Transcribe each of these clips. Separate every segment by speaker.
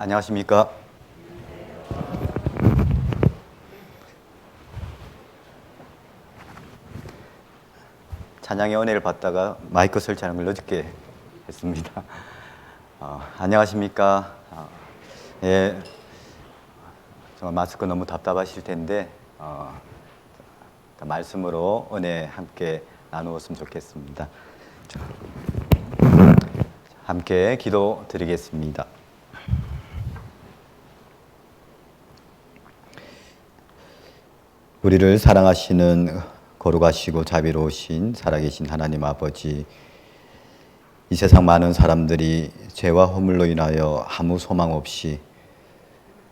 Speaker 1: 안녕하십니까? 찬양의 은혜를 받다가 마이크 설치하는 걸 늦게 했습니다. 안녕하십니까? 예, 정말 마스크 너무 답답하실 텐데 말씀으로 은혜 함께 나누었으면 좋겠습니다. 함께 기도 드리겠습니다. 우리를 사랑하시는 거룩하시고 자비로우신 살아계신 하나님 아버지, 이 세상 많은 사람들이 죄와 허물로 인하여 아무 소망 없이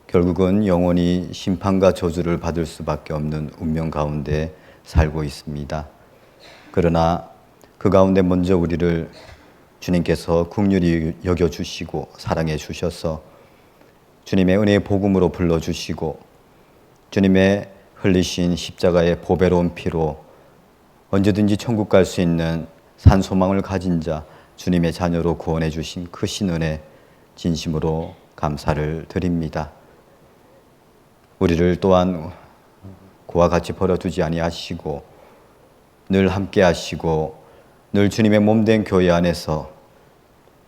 Speaker 1: 결국은 영원히 심판과 저주를 받을 수밖에 없는 운명 가운데 살고 있습니다. 그러나 그 가운데 먼저 우리를 주님께서 긍휼히 여겨주시고 사랑해 주셔서 주님의 은혜의 복음으로 불러주시고 주님의 흘리신 십자가의 보배로운 피로 언제든지 천국 갈 수 있는 산소망을 가진 자, 주님의 자녀로 구원해 주신 크신 은혜 진심으로 감사를 드립니다. 우리를 또한 그와 같이 버려두지 아니하시고 늘 함께 하시고 늘 주님의 몸된 교회 안에서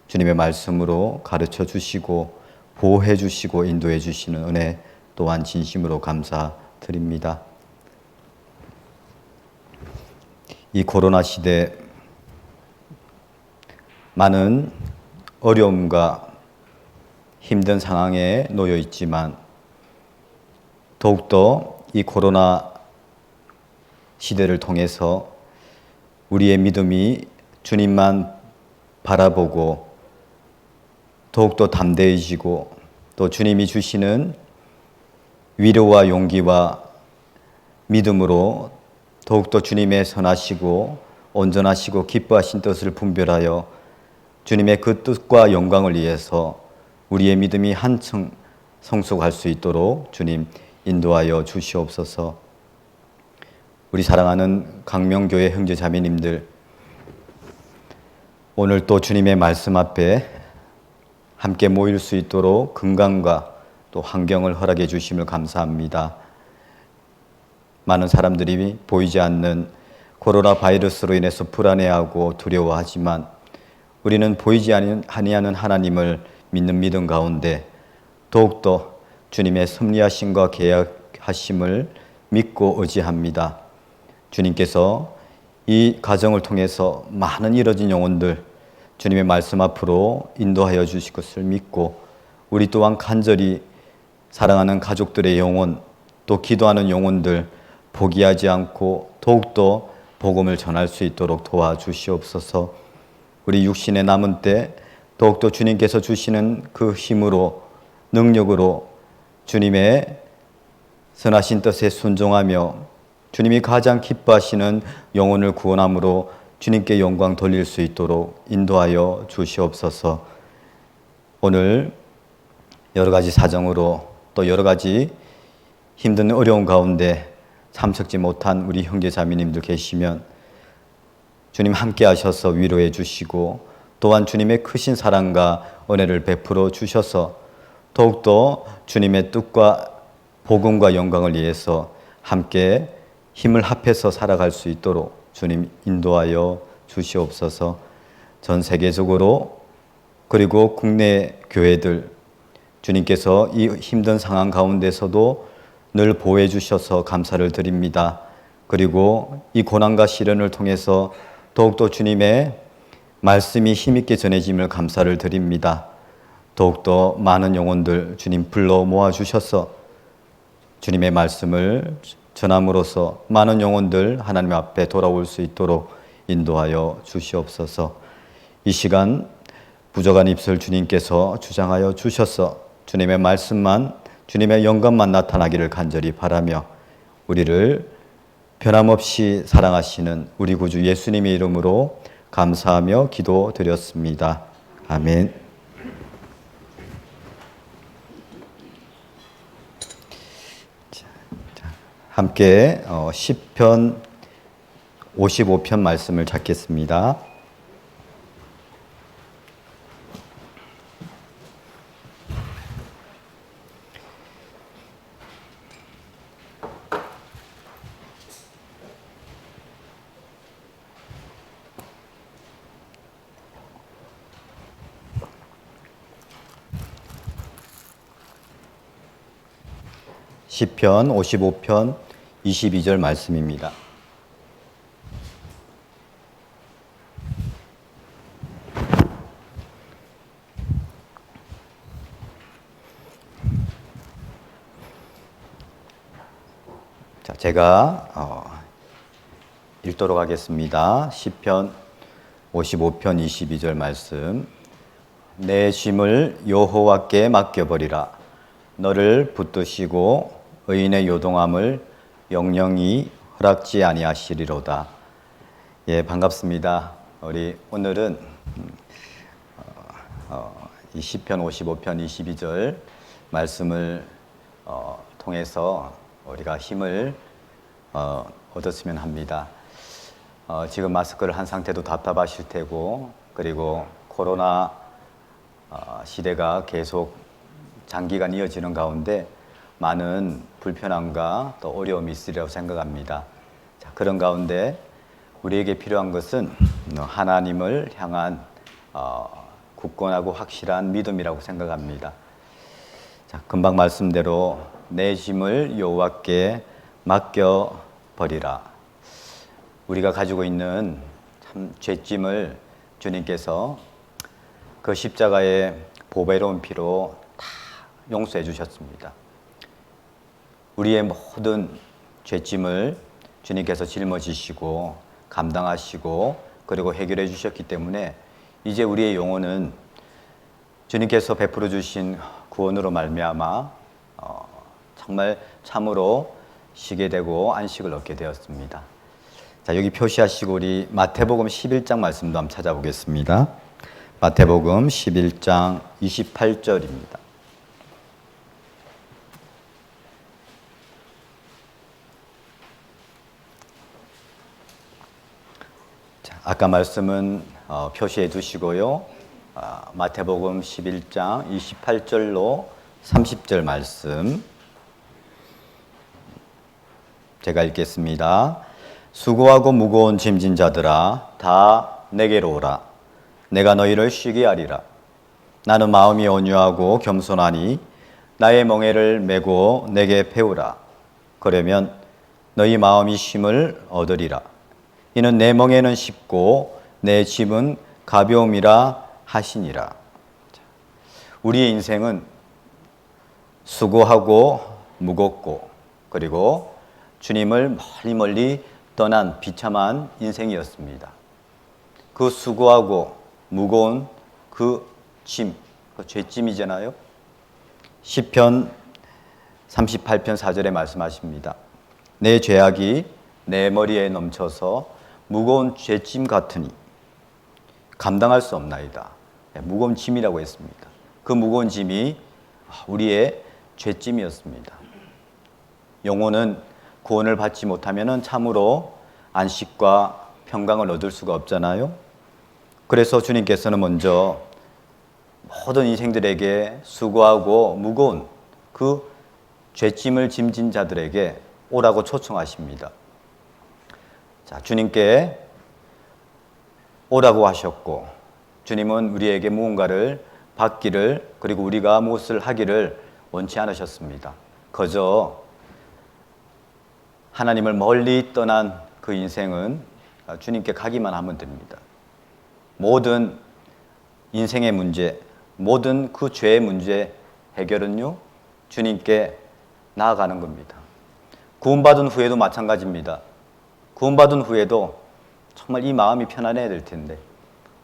Speaker 1: 주님의 말씀으로 가르쳐 주시고 보호해 주시고 인도해 주시는 은혜 또한 진심으로 감사드립니다. 이 코로나 시대 많은 어려움과 힘든 상황에 놓여 있지만 더욱더 이 코로나 시대를 통해서 우리의 믿음이 주님만 바라보고 더욱더 담대해지고 또 주님이 주시는 위로와 용기와 믿음으로 더욱더 주님의 선하시고 온전하시고 기뻐하신 뜻을 분별하여 주님의 그 뜻과 영광을 위해서 우리의 믿음이 한층 성숙할 수 있도록 주님 인도하여 주시옵소서. 우리 사랑하는 강명교회 형제 자매님들, 오늘 또 주님의 말씀 앞에 함께 모일 수 있도록 건강과 또 환경을 허락해 주심을 감사합니다. 많은 사람들이 보이지 않는 코로나 바이러스로 인해서 불안해하고 두려워하지만 우리는 보이지 아니하는 하나님을 믿는 믿음 가운데 더욱더 주님의 섭리하심과 계약하심을 믿고 의지합니다. 주님께서 이 가정을 통해서 많은 잃어진 영혼들 주님의 말씀 앞으로 인도하여 주실 것을 믿고 우리 또한 간절히 사랑하는 가족들의 영혼 또 기도하는 영혼들 포기하지 않고 더욱더 복음을 전할 수 있도록 도와주시옵소서. 우리 육신의 남은 때 더욱더 주님께서 주시는 그 힘으로 능력으로 주님의 선하신 뜻에 순종하며 주님이 가장 기뻐하시는 영혼을 구원함으로 주님께 영광 돌릴 수 있도록 인도하여 주시옵소서. 오늘 여러 가지 사정으로 또 여러 가지 힘든 어려운 가운데 참석지 못한 우리 형제 자매님들 계시면 주님 함께 하셔서 위로해 주시고 또한 주님의 크신 사랑과 은혜를 베풀어 주셔서 더욱더 주님의 뜻과 복음과 영광을 위해서 함께 힘을 합해서 살아갈 수 있도록 주님 인도하여 주시옵소서. 전 세계적으로 그리고 국내 교회들 주님께서 이 힘든 상황 가운데서도 늘 보호해 주셔서 감사를 드립니다. 그리고 이 고난과 시련을 통해서 더욱더 주님의 말씀이 힘있게 전해짐을 감사를 드립니다. 더욱더 많은 영혼들 주님 불러 모아주셔서 주님의 말씀을 전함으로써 많은 영혼들 하나님 앞에 돌아올 수 있도록 인도하여 주시옵소서. 이 시간 부족한 입술 주님께서 주장하여 주셔서 주님의 말씀만 주님의 영광만 나타나기를 간절히 바라며 우리를 변함없이 사랑하시는 우리 구주 예수님의 이름으로 감사하며 기도드렸습니다. 아멘. 함께 시편 55편 말씀을 찾겠습니다. 시편 55편 22절 말씀입니다. 자, 제가 읽도록 하겠습니다. 시편 55편 22절 말씀. 내 짐을 여호와께 맡겨버리라. 너를 붙드시고 의인의 요동함을 영영히 허락지 아니하시리로다. 예, 반갑습니다. 우리 오늘은 이 시편 55편 22절 말씀을 통해서 우리가 힘을 얻었으면 합니다. 지금 마스크를 한 상태도 답답하실 테고, 그리고 코로나 시대가 계속 장기간 이어지는 가운데 많은 불편함과 또 어려움이 있으리라고 생각합니다. 자, 그런 가운데 우리에게 필요한 것은 하나님을 향한 굳건하고 확실한 믿음이라고 생각합니다. 자, 금방 말씀대로 내 짐을 여호와께 맡겨버리라. 우리가 가지고 있는 참 죄짐을 주님께서 그 십자가의 보배로운 피로 다 용서해 주셨습니다. 우리의 모든 죄짐을 주님께서 짊어지시고 감당하시고 그리고 해결해 주셨기 때문에 이제 우리의 영혼은 주님께서 베풀어 주신 구원으로 말미암아 정말 참으로 쉬게 되고 안식을 얻게 되었습니다. 자, 여기 표시하시고 우리 마태복음 11장 말씀도 한번 찾아보겠습니다. 마태복음 11장 28절입니다. 자, 아까 말씀은 표시해 두시고요. 마태복음 11장 28절로 30절 말씀 제가 읽겠습니다. 수고하고 무거운 짐진 자들아 다 내게로 오라. 내가 너희를 쉬게 하리라. 나는 마음이 온유하고 겸손하니 나의 멍에를 메고 내게 배우라. 그러면 너희 마음이 쉼을 얻으리라. 이는 내 멍에는 쉽고 내 짐은 가벼움이라 하시니라. 우리의 인생은 수고하고 무겁고 그리고 주님을 멀리 떠난 비참한 인생이었습니다. 그 수고하고 무거운 그 짐, 그 죄짐이잖아요. 시편 38편 4절에 말씀하십니다. 내 죄악이 내 머리에 넘쳐서 무거운 죄짐 같으니 감당할 수 없나이다. 무거운 짐이라고 했습니다. 그 무거운 짐이 우리의 죄짐이었습니다. 영혼은 구원을 받지 못하면 참으로 안식과 평강을 얻을 수가 없잖아요. 그래서 주님께서는 먼저 모든 인생들에게 수고하고 무거운 그 죄짐을 짐진 자들에게 오라고 초청하십니다. 자, 주님께 오라고 하셨고 주님은 우리에게 무언가를 받기를 그리고 우리가 무엇을 하기를 원치 않으셨습니다. 그저 하나님을 멀리 떠난 그 인생은 주님께 가기만 하면 됩니다. 모든 인생의 문제, 모든 그 죄의 문제 해결은요, 주님께 나아가는 겁니다. 구원받은 후에도 마찬가지입니다. 구원받은 후에도 정말 이 마음이 편안해야 될 텐데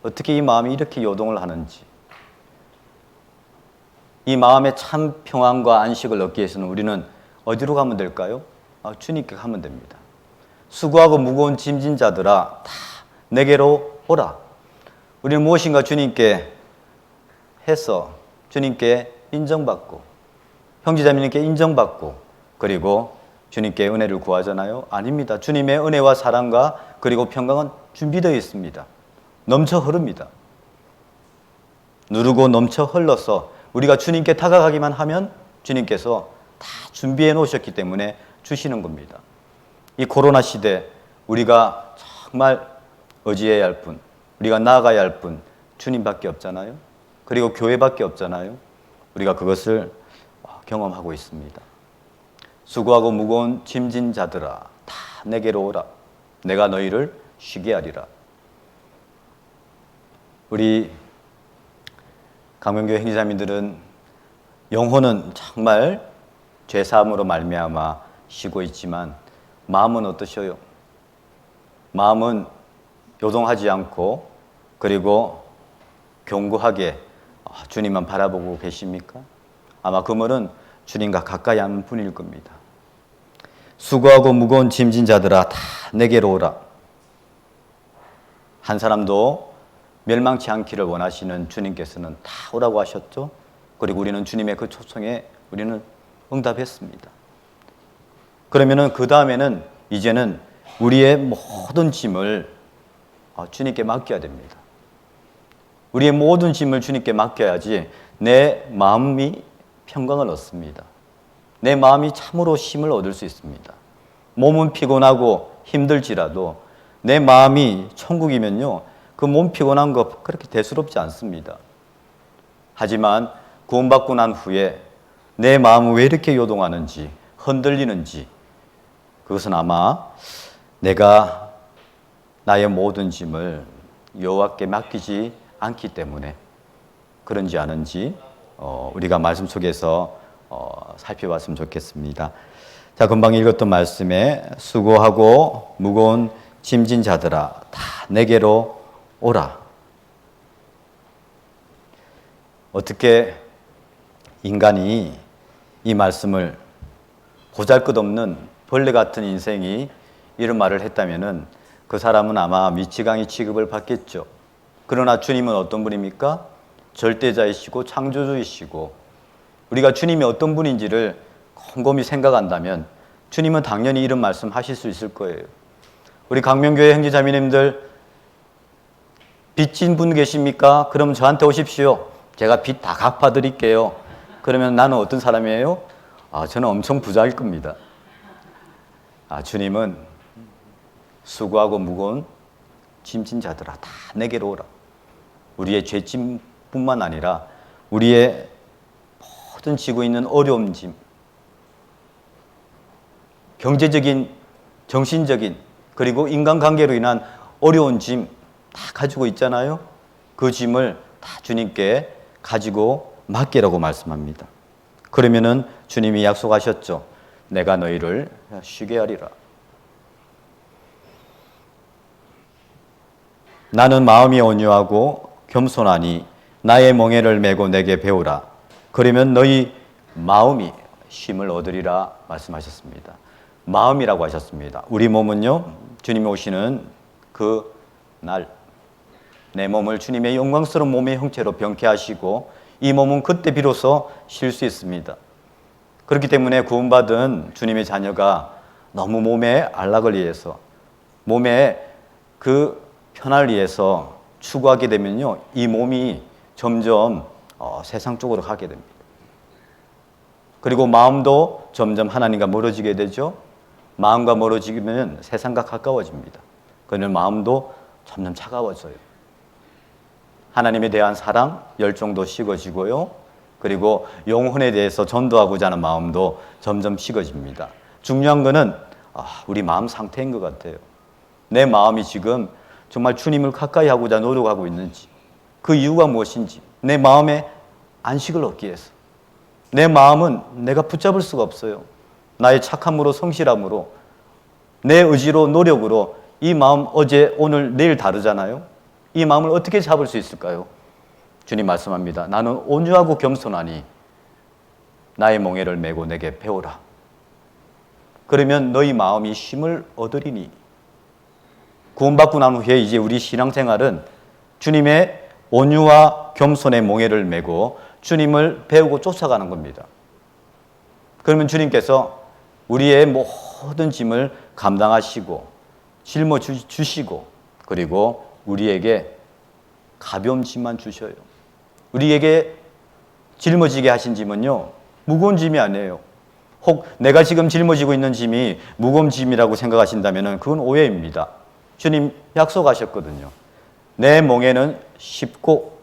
Speaker 1: 어떻게 이 마음이 이렇게 요동을 하는지, 이 마음의 참 평안과 안식을 얻기 위해서는 우리는 어디로 가면 될까요? 주님께 가면 됩니다. 수고하고 무거운 짐진 자들아 다 내게로 오라. 우리는 무엇인가 주님께 해서 주님께 인정받고 형제자매님께 인정받고 그리고 주님께 은혜를 구하잖아요. 아닙니다. 주님의 은혜와 사랑과 그리고 평강은 준비되어 있습니다. 넘쳐 흐릅니다. 누르고 넘쳐 흘러서 우리가 주님께 다가가기만 하면 주님께서 다 준비해 놓으셨기 때문에 주시는 겁니다. 이 코로나 시대 우리가 정말 의지해야 할 분, 우리가 나아가야 할 분 주님밖에 없잖아요. 그리고 교회밖에 없잖아요. 우리가 그것을 경험하고 있습니다. 수고하고 무거운 짐진 자들아 다 내게로 오라. 내가 너희를 쉬게 하리라. 우리 강명교회 형제자매들은 영혼은 정말 죄사함으로 말미암아 쉬고 있지만 마음은 어떠셔요? 마음은 요동하지 않고 그리고 견고하게 주님만 바라보고 계십니까? 아마 그 말은 주님과 가까이 하는 분일 겁니다. 수고하고 무거운 짐진 자들아 다 내게로 오라. 한 사람도 멸망치 않기를 원하시는 주님께서는 다 오라고 하셨죠. 그리고 우리는 주님의 그 초청에 우리는 응답했습니다. 그러면은 그 다음에는 이제는 우리의 모든 짐을 주님께 맡겨야 됩니다. 우리의 모든 짐을 주님께 맡겨야지 내 마음이 평강을 얻습니다. 내 마음이 참으로 쉼을 얻을 수 있습니다. 몸은 피곤하고 힘들지라도 내 마음이 천국이면요, 그 몸 피곤한 거 그렇게 대수롭지 않습니다. 하지만 구원받고 난 후에 내 마음은 왜 이렇게 요동하는지, 흔들리는지, 그것은 아마 내가 나의 모든 짐을 여호와께 맡기지 않기 때문에 그런지 아는지 우리가 말씀 속에서 살펴봤으면 좋겠습니다. 자, 금방 읽었던 말씀에 수고하고 무거운 짐진 자들아 다 내게로 오라. 어떻게 인간이 이 말씀을 보잘것없는 벌레 같은 인생이 이런 말을 했다면은 그 사람은 아마 미치광이 취급을 받겠죠. 그러나 주님은 어떤 분입니까? 절대자이시고 창조주이시고 우리가 주님이 어떤 분인지를 곰곰이 생각한다면 주님은 당연히 이런 말씀 하실 수 있을 거예요. 우리 강명교회 형제자매님들 빚진 분 계십니까? 그럼 저한테 오십시오. 제가 빚 다 갚아드릴게요. 그러면 나는 어떤 사람이에요? 저는 엄청 부자일 겁니다. 주님은 수고하고 무거운 짐진 자들아 다 내게로 오라. 우리의 죄짐뿐만 아니라 우리의 모든 지고 있는 어려움 짐, 경제적인, 정신적인, 그리고 인간관계로 인한 어려운 짐 다 가지고 있잖아요. 그 짐을 다 주님께 가지고 맡기라고 말씀합니다. 그러면은 주님이 약속하셨죠. 내가 너희를 쉬게 하리라. 나는 마음이 온유하고 겸손하니 나의 멍에를 메고 내게 배우라. 그러면 너희 마음이 쉼을 얻으리라 말씀하셨습니다. 마음이라고 하셨습니다. 우리 몸은요, 주님이 오시는 그 날, 내 몸을 주님의 영광스러운 몸의 형체로 병케하시고 이 몸은 그때 비로소 쉴 수 있습니다. 그렇기 때문에 구원받은 주님의 자녀가 너무 몸의 안락을 위해서, 몸의 그 편안을 위해서 추구하게 되면요, 이 몸이 점점 세상 쪽으로 가게 됩니다. 그리고 마음도 점점 하나님과 멀어지게 되죠. 마음과 멀어지면 세상과 가까워집니다. 그러면 마음도 점점 차가워져요. 하나님에 대한 사랑, 열정도 식어지고요. 그리고 영혼에 대해서 전도하고자 하는 마음도 점점 식어집니다. 중요한 거는 우리 마음 상태인 것 같아요. 내 마음이 지금 정말 주님을 가까이 하고자 노력하고 있는지, 그 이유가 무엇인지, 내 마음에 안식을 얻기 위해서. 내 마음은 내가 붙잡을 수가 없어요. 나의 착함으로, 성실함으로, 내 의지로, 노력으로 이 마음 어제, 오늘, 내일 다르잖아요. 이 마음을 어떻게 잡을 수 있을까요? 주님 말씀합니다. 나는 온유하고 겸손하니 나의 멍에를 메고 내게 배우라. 그러면 너희 마음이 쉼을 얻으리니. 구원받고 난 후에 이제 우리 신앙생활은 주님의 온유와 겸손의 멍에를 메고 주님을 배우고 쫓아가는 겁니다. 그러면 주님께서 우리의 모든 짐을 감당하시고 짊어주시고 그리고 우리에게 가벼운 짐만 주셔요. 우리에게 짊어지게 하신 짐은요, 무거운 짐이 아니에요. 혹 내가 지금 짊어지고 있는 짐이 무거운 짐이라고 생각하신다면 그건 오해입니다. 주님 약속하셨거든요. 내 멍에는 쉽고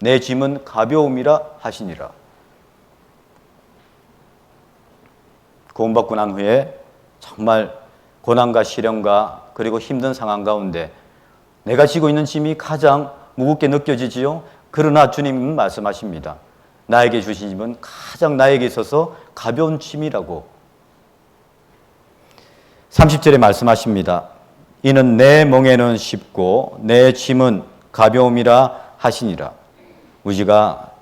Speaker 1: 내 짐은 가벼움이라 하시니라. 구원받고 난 후에 정말 고난과 시련과 그리고 힘든 상황 가운데 내가 지고 있는 짐이 가장 무겁게 느껴지지요. 그러나 주님은 말씀하십니다. 나에게 주신 짐은 가장 나에게 있어서 가벼운 짐이라고. 30절에 말씀하십니다. 이는 내 멍에는 쉽고 내 짐은 가벼움이라 하시니라. 우리가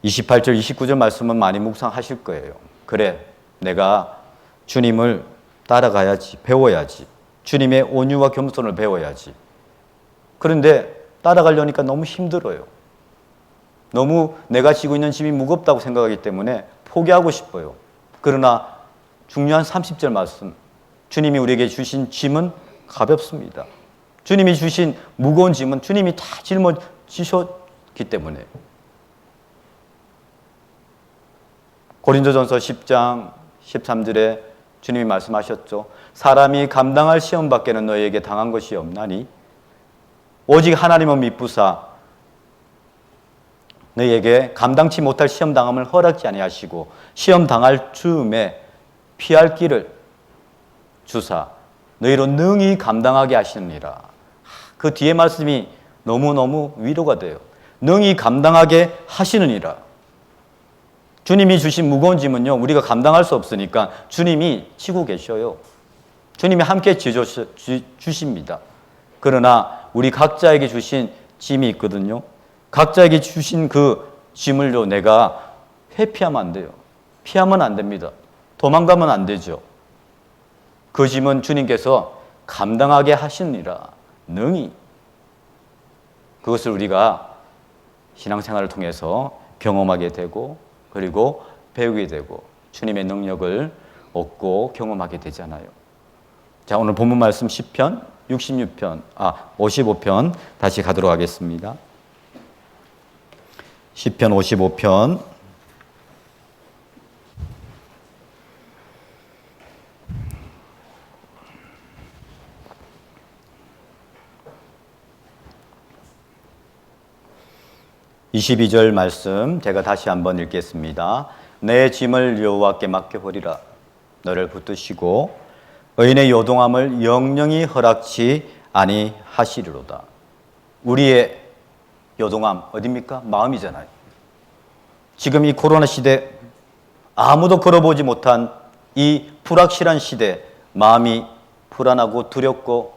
Speaker 1: 28절, 29절 말씀은 많이 묵상하실 거예요. 그래, 내가 주님을 따라가야지, 배워야지. 주님의 온유와 겸손을 배워야지. 그런데 따라가려니까 너무 힘들어요. 너무 내가 지고 있는 짐이 무겁다고 생각하기 때문에 포기하고 싶어요. 그러나 중요한 30절 말씀, 주님이 우리에게 주신 짐은 가볍습니다. 주님이 주신 무거운 짐은 주님이 다 짊어지셨기 때문에. 고린도전서 10장 13절에 주님이 말씀하셨죠. 사람이 감당할 시험 밖에는 너희에게 당한 것이 없나니 오직 하나님은 미쁘사 너희에게 감당치 못할 시험 당함을 허락지 아니하시고 시험 당할 즈음에 피할 길을 주사 너희로 능히 감당하게 하시느니라. 그 뒤에 말씀이 너무너무 위로가 돼요. 능히 감당하게 하시느니라. 주님이 주신 무거운 짐은요, 우리가 감당할 수 없으니까 주님이 지고 계셔요. 주님이 함께 주십니다. 그러나 우리 각자에게 주신 짐이 있거든요. 각자에게 주신 그 짐을요, 내가 회피하면 안 돼요. 피하면 안 됩니다. 도망가면 안 되죠. 그 짐은 주님께서 감당하게 하시느니라. 능히. 그것을 우리가 신앙생활을 통해서 경험하게 되고 그리고 배우게 되고 주님의 능력을 얻고 경험하게 되잖아요. 자, 오늘 본문 말씀 10편, 55편 다시 가도록 하겠습니다. 10편 55편 22절 말씀 제가 다시 한번 읽겠습니다. 내 짐을 여호와께 맡겨버리라. 너를 붙드시고 의인의 요동함을 영영히 허락치 아니하시리로다. 우리의 요동함 어디입니까? 마음이잖아요. 지금 이 코로나 시대 아무도 걸어보지 못한 이 불확실한 시대 마음이 불안하고 두렵고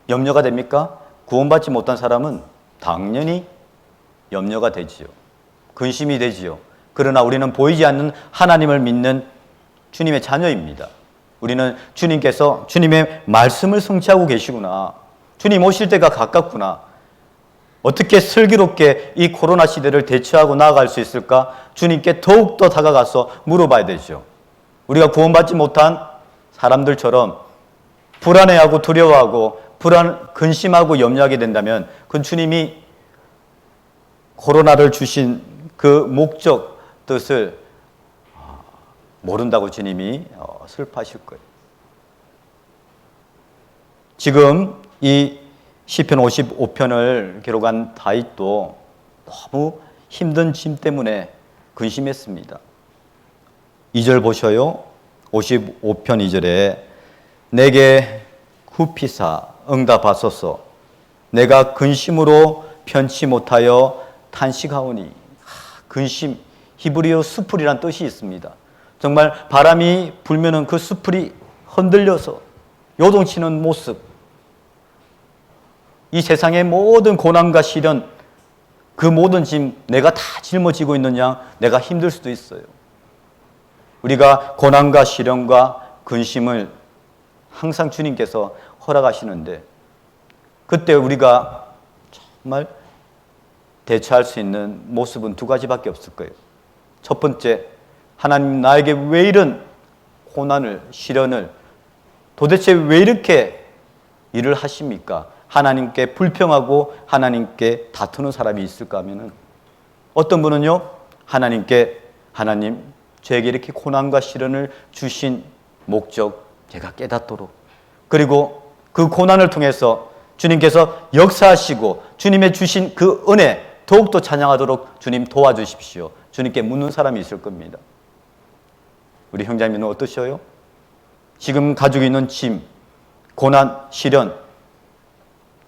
Speaker 1: 염려가 됩니까? 구원받지 못한 사람은 당연히 염려가 되지요. 근심이 되지요. 그러나 우리는 보이지 않는 하나님을 믿는 주님의 자녀입니다. 우리는 주님께서 주님의 말씀을 성취하고 계시구나. 주님 오실 때가 가깝구나. 어떻게 슬기롭게 이 코로나 시대를 대처하고 나아갈 수 있을까? 주님께 더욱더 다가가서 물어봐야 되죠. 우리가 구원받지 못한 사람들처럼 불안해하고 두려워하고 근심하고 염려하게 된다면 그건 주님이 코로나를 주신 그 목적, 뜻을 모른다고 주님이 슬퍼하실 거예요. 지금 이 시편 55편을 기록한 다윗도 너무 힘든 짐 때문에 근심했습니다. 2절 보셔요. 55편 2절에 내게 굽히사 응답하소서. 내가 근심으로 편치 못하여 탄식하오니. 근심, 히브리어 수풀이란 뜻이 있습니다. 정말 바람이 불면은 그 수풀이 흔들려서 요동치는 모습. 이 세상의 모든 고난과 시련, 그 모든 짐 내가 다 짊어지고 있는 양 내가 힘들 수도 있어요. 우리가 고난과 시련과 근심을 항상 주님께서 허락하시는데 그때 우리가 정말 대처할 수 있는 모습은 두 가지밖에 없을 거예요. 첫 번째, 하나님 나에게 왜 이런 고난을, 시련을 도대체 왜 이렇게 일을 하십니까? 하나님께 불평하고 하나님께 다투는 사람이 있을까 하면은 어떤 분은요, 하나님 저에게 이렇게 고난과 시련을 주신 목적 제가 깨닫도록, 그리고 그 고난을 통해서 주님께서 역사하시고 주님의 주신 그 은혜 더욱더 찬양하도록 주님 도와주십시오. 주님께 묻는 사람이 있을 겁니다. 우리 형제님은 어떠셔요? 지금 가지고 있는 짐, 고난, 시련,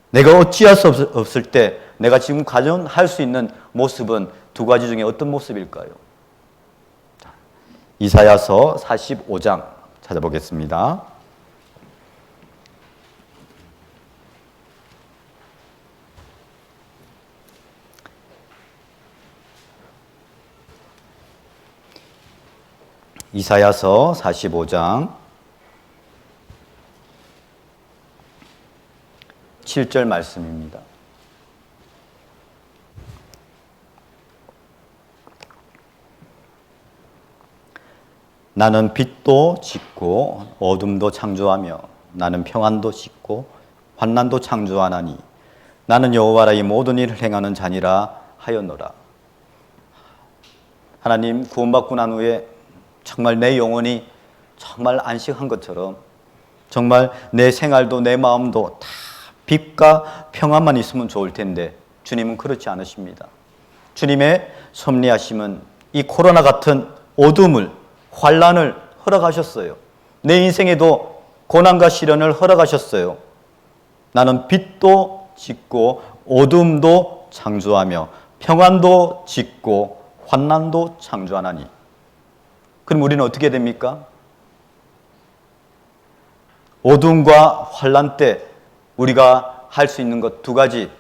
Speaker 1: 내가 어찌할 수 없을 때 내가 지금 가정할 수 있는 모습은 두 가지 중에 어떤 모습일까요? 이사야서 45장 찾아보겠습니다. 이사야서 45장 7절 말씀입니다. 나는 빛도 짓고 어둠도 창조하며 나는 평안도 짓고 환난도 창조하나니 나는 여호와라 이 모든 일을 행하는 자니라 하였노라. 하나님, 구원받고 난 후에 정말 내 영혼이 정말 안식한 것처럼 정말 내 생활도 내 마음도 다 빛과 평안만 있으면 좋을 텐데 주님은 그렇지 않으십니다. 주님의 섭리하심은 이 코로나 같은 어둠을, 환난을 허락하셨어요. 내 인생에도 고난과 시련을 허락하셨어요. 나는 빛도 짓고 어둠도 창조하며 평안도 짓고 환난도 창조하나니. 그럼 우리는 어떻게 됩니까? 어둠과 환난 때 우리가 할 수 있는 것 두 가지.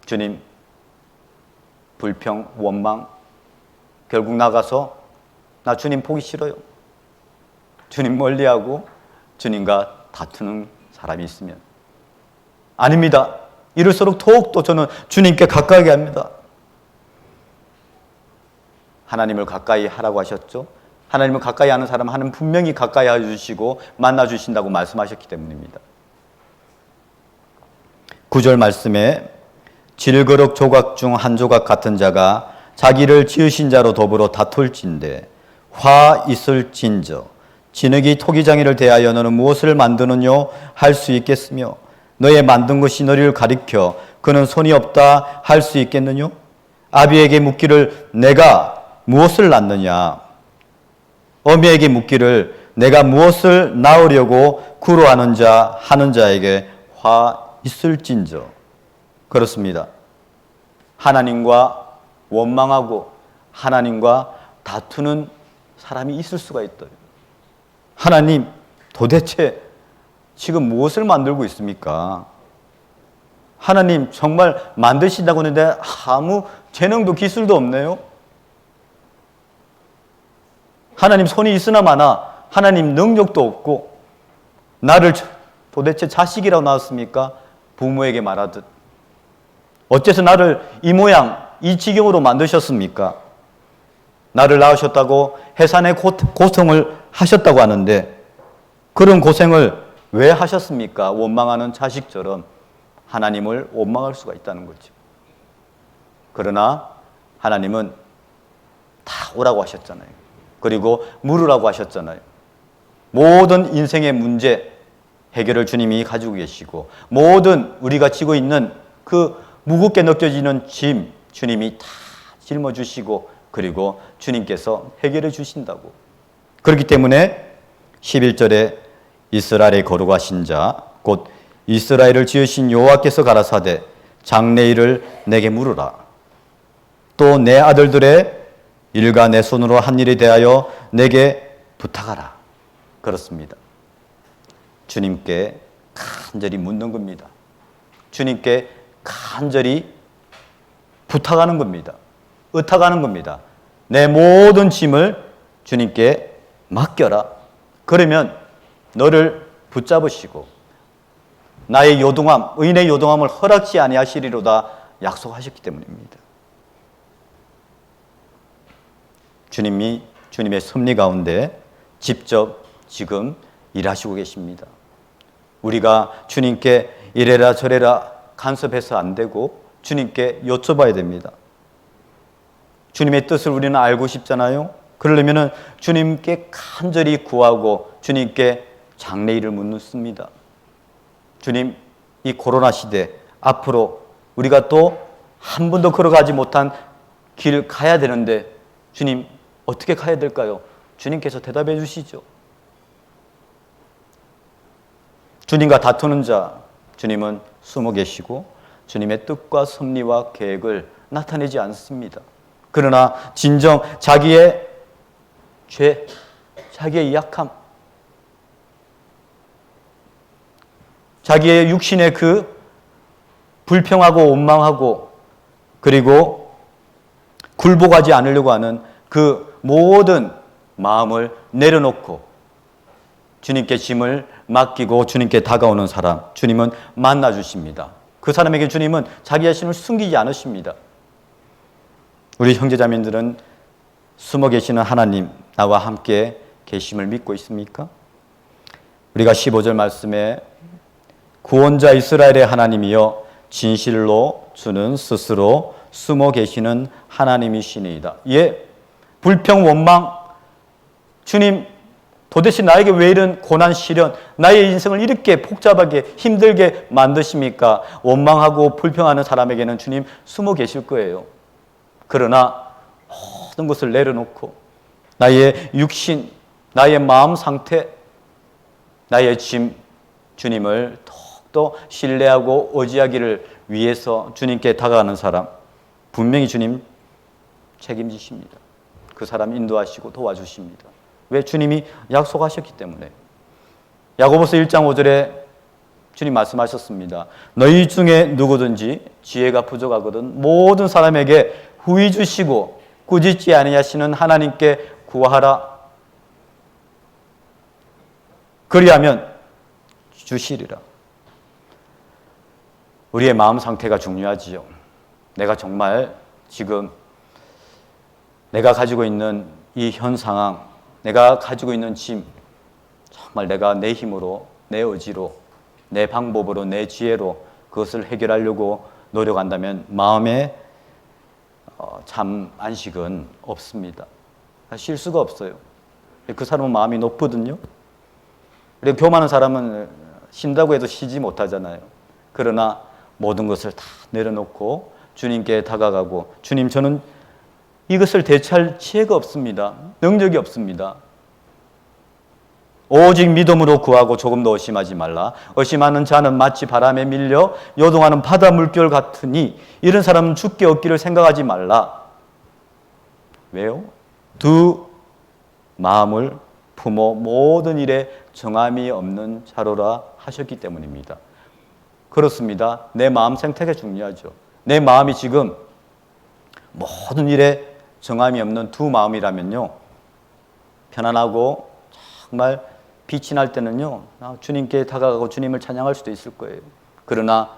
Speaker 1: 주님, 불평, 원망, 결국 나가서 나 주님 보기 싫어요. 주님 멀리하고 주님과 다투는 사람이 있으면 아닙니다. 이럴수록 더욱더 저는 주님께 가까이 합니다. 하나님을 가까이 하라고 하셨죠. 하나님을 가까이 하는 사람 하나님 분명히 가까이 해주시고 만나주신다고 말씀하셨기 때문입니다. 9절 말씀에 질그릇 조각 중 한 조각 같은 자가 자기를 지으신 자로 더불어 다툴진대 화 있을진저 진흙이 토기장이를 대하여 너는 무엇을 만드느뇨 할 수 있겠으며 너의 만든 것이 너를 가리켜 그는 손이 없다 할 수 있겠느뇨? 아비에게 묻기를 내가 무엇을 낳느냐? 어미에게 묻기를 내가 무엇을 낳으려고 구로하는 자 하는 자에게 화 있을진저. 그렇습니다. 하나님과 원망하고 하나님과 다투는 사람이 있을 수가 있어요. 하나님, 도대체 지금 무엇을 만들고 있습니까? 하나님, 정말 만드신다고 하는데 아무 재능도 기술도 없네요. 하나님, 손이 있으나 마나 하나님 능력도 없고 나를 도대체 자식이라고 낳았습니까? 부모에게 말하듯 어째서 나를 이 모양 이 지경으로 만드셨습니까? 나를 낳으셨다고 해산의 고통을 하셨다고 하는데 그런 고생을 왜 하셨습니까? 원망하는 자식처럼 하나님을 원망할 수가 있다는 거죠. 그러나 하나님은 다 오라고 하셨잖아요. 그리고 물으라고 하셨잖아요. 모든 인생의 문제 해결을 주님이 가지고 계시고 모든 우리가 지고 있는 그 무겁게 느껴지는 짐 주님이 다 짊어주시고 그리고 주님께서 해결해 주신다고. 그렇기 때문에 11절에 이스라엘의 거룩하신 자 곧 이스라엘을 지으신 여호와께서 가라사대 장래일을 내게 물으라. 또 내 아들들의 일과 내 손으로 한 일에 대하여 내게 부탁하라. 그렇습니다. 주님께 간절히 묻는 겁니다. 주님께 간절히 부탁하는 겁니다. 의탁하는 겁니다. 내 모든 짐을 주님께 맡겨라. 그러면 너를 붙잡으시고 나의 요동함, 의인의 요동함을 허락지 아니하시리로다 약속하셨기 때문입니다. 주님이 주님의 섭리 가운데 직접 지금 일하시고 계십니다. 우리가 주님께 이래라 저래라 간섭해서 안 되고 주님께 여쭤봐야 됩니다. 주님의 뜻을 우리는 알고 싶잖아요. 그러려면 주님께 간절히 구하고 주님께 장래일을 묻습니다. 주님, 이 코로나 시대 앞으로 우리가 또 한 번도 걸어가지 못한 길 가야 되는데 주님 어떻게 가야 될까요? 주님께서 대답해 주시죠. 주님과 다투는 자, 주님은 숨어 계시고 주님의 뜻과 섭리와 계획을 나타내지 않습니다. 그러나 진정 자기의 죄, 자기의 약함, 자기의 육신의 그 불평하고 원망하고 그리고 굴복하지 않으려고 하는 그 모든 마음을 내려놓고 주님께 짐을 맡기고 주님께 다가오는 사람, 주님은 만나주십니다. 그 사람에게 주님은 자기 자신을 숨기지 않으십니다. 우리 형제자매들은 숨어 계시는 하나님, 나와 함께 계심을 믿고 있습니까? 우리가 15절 말씀에 구원자 이스라엘의 하나님이여 진실로 주는 스스로 숨어 계시는 하나님이시니이다. 예, 불평, 원망, 주님 도대체 나에게 왜 이런 고난, 시련, 나의 인생을 이렇게 복잡하게 힘들게 만드십니까? 원망하고 불평하는 사람에게는 주님 숨어 계실 거예요. 그러나 모든 것을 내려놓고 나의 육신, 나의 마음 상태, 나의 짐, 주님을 더욱더 신뢰하고 의지하기를 위해서 주님께 다가가는 사람, 분명히 주님 책임지십니다. 그 사람 인도하시고 도와주십니다. 왜? 주님이 약속하셨기 때문에. 야고보서 1장 5절에 주님 말씀하셨습니다. 너희 중에 누구든지 지혜가 부족하거든 모든 사람에게 후히 주시고 꾸짖지 아니하시는 하나님께 구하라. 그리하면 주시리라. 우리의 마음 상태가 중요하지요. 내가 정말 지금 내가 가지고 있는 이 현 상황, 내가 가지고 있는 짐, 정말 내가 내 힘으로, 내 의지로, 내 방법으로, 내 지혜로 그것을 해결하려고 노력한다면 마음에 참 안식은 없습니다. 쉴 수가 없어요. 그 사람은 마음이 높거든요. 그리고 교만한 사람은 쉰다고 해도 쉬지 못하잖아요. 그러나 모든 것을 다 내려놓고 주님께 다가가고, 주님, 저는 이것을 대체할 지혜가 없습니다. 능력이 없습니다. 오직 믿음으로 구하고 조금도 의심하지 말라. 의심하는 자는 마치 바람에 밀려 요동하는 바다 물결 같으니 이런 사람은 죽게 얻기를 생각하지 말라. 왜요? 두 마음을 품어 모든 일에 정함이 없는 자로라 하셨기 때문입니다. 그렇습니다. 내 마음 생태가 중요하죠. 내 마음이 지금 모든 일에 정함이 없는 두 마음이라면요, 편안하고 정말 빛이 날 때는요, 주님께 다가가고 주님을 찬양할 수도 있을 거예요. 그러나